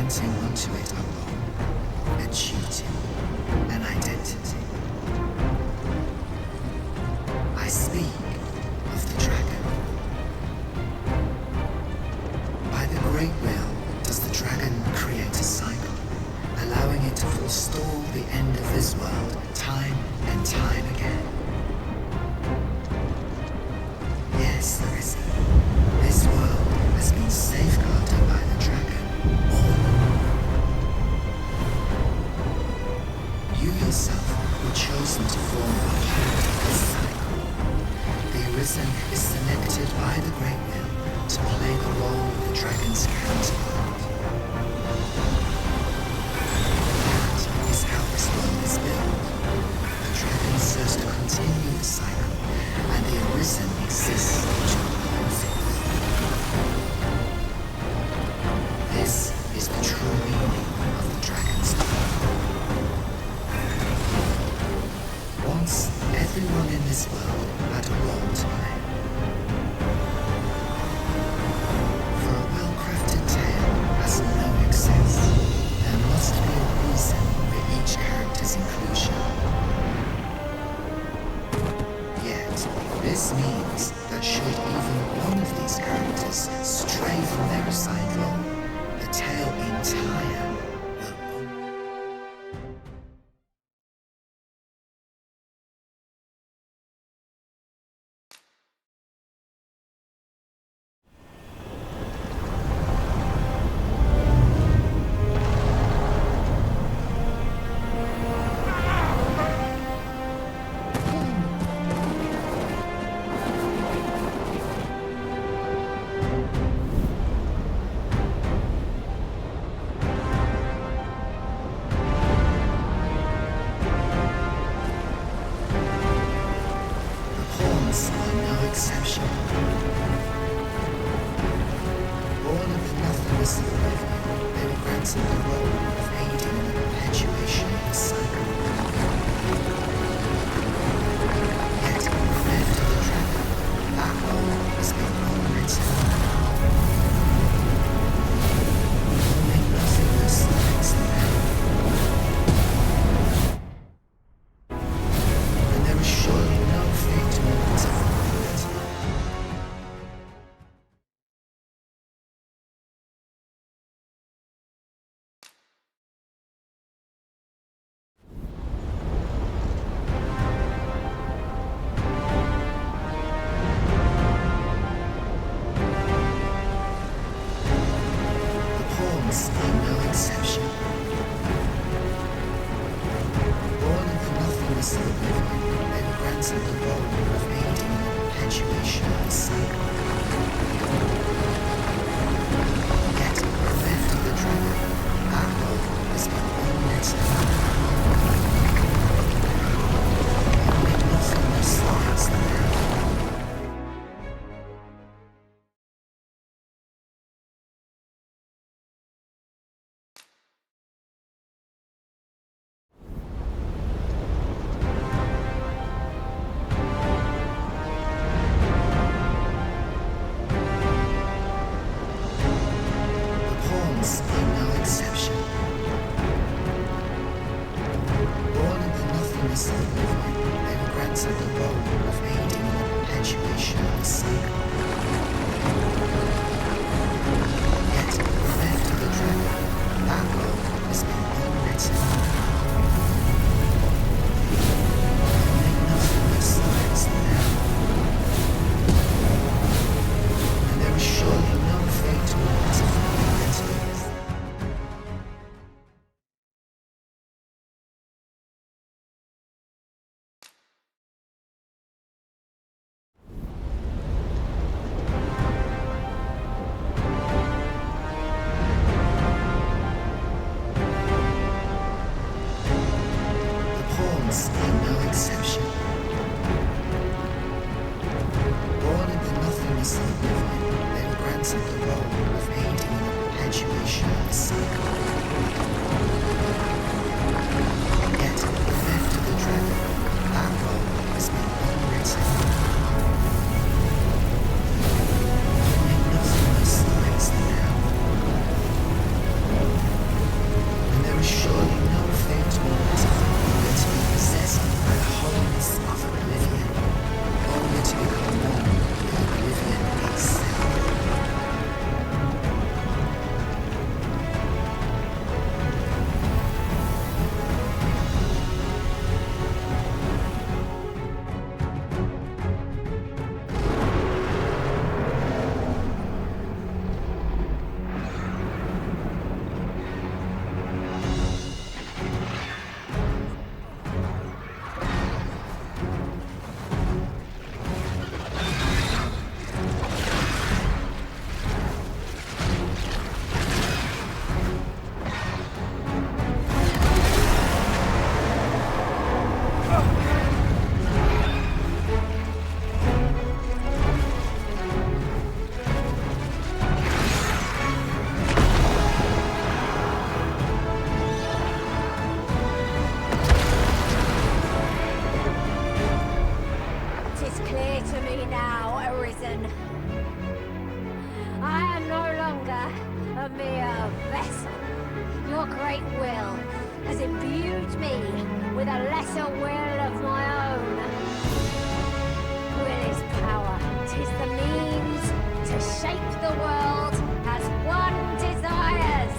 granting unto it a role, a duty, an identity. I speak of the dragon. By the great will does the dragon create a cycle, allowing it to forestall the end of this world time and time again. Yes, Arisen, this world has been safeguarded by the dragon all along. You yourself were chosen to form a part of this cycle. The Arisen is selected by the great will to play the role of the dragon's counterpart. That is how this world is built. The dragon serves to continue the cycle, and the Arisen exists to oppose it. This is the true meaning of the dragon's power. Once, everyone in this world had a role to play. For a well-crafted tale has no excess. There must be a reason for each character's inclusion. Yet, this means that should even one of these characters stray from their assigned role, the tale entire exception. Born of the nothingness of the living, they were granted the role of aiding in the perpetuation of the cycle. Yet, left to the dragon, that role has been unwritten. Only nothingness makes the man. And there is surely no fate more pitiful. Yes, your great will has imbued me with a lesser will of my own. Will is power. 'Tis the means to shape the world as one desires.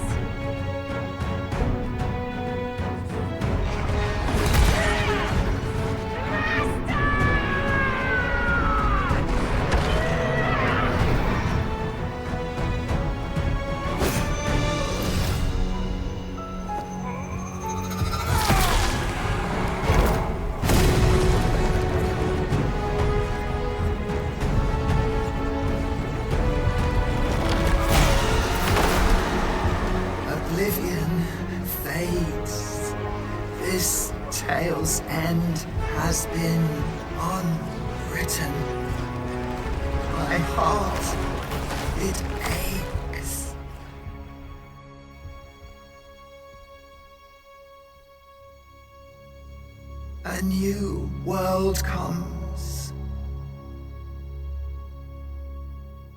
Oblivion fades. This tale's end has been unwritten. My heart, it aches. A new world comes.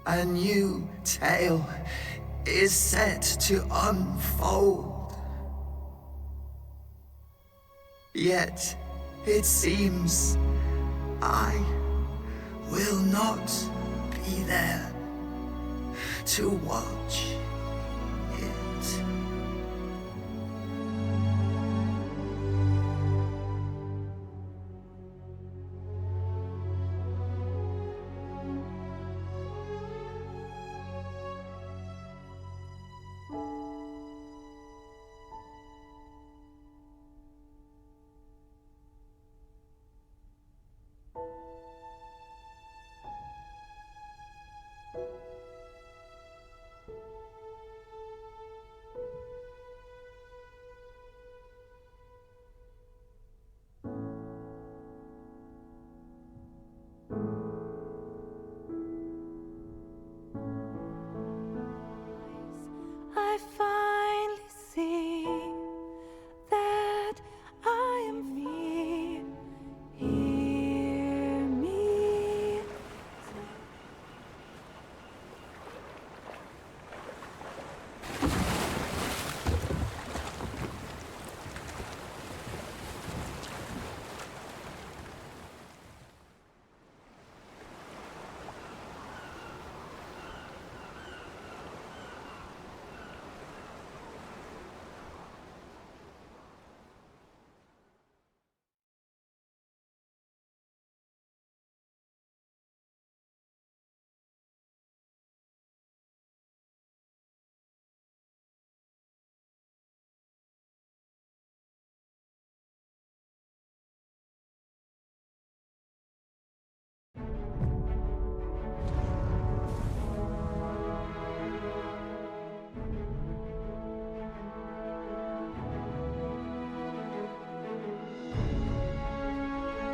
A new tale is set to unfold. Yet, it seems I will not be there to watch it. I find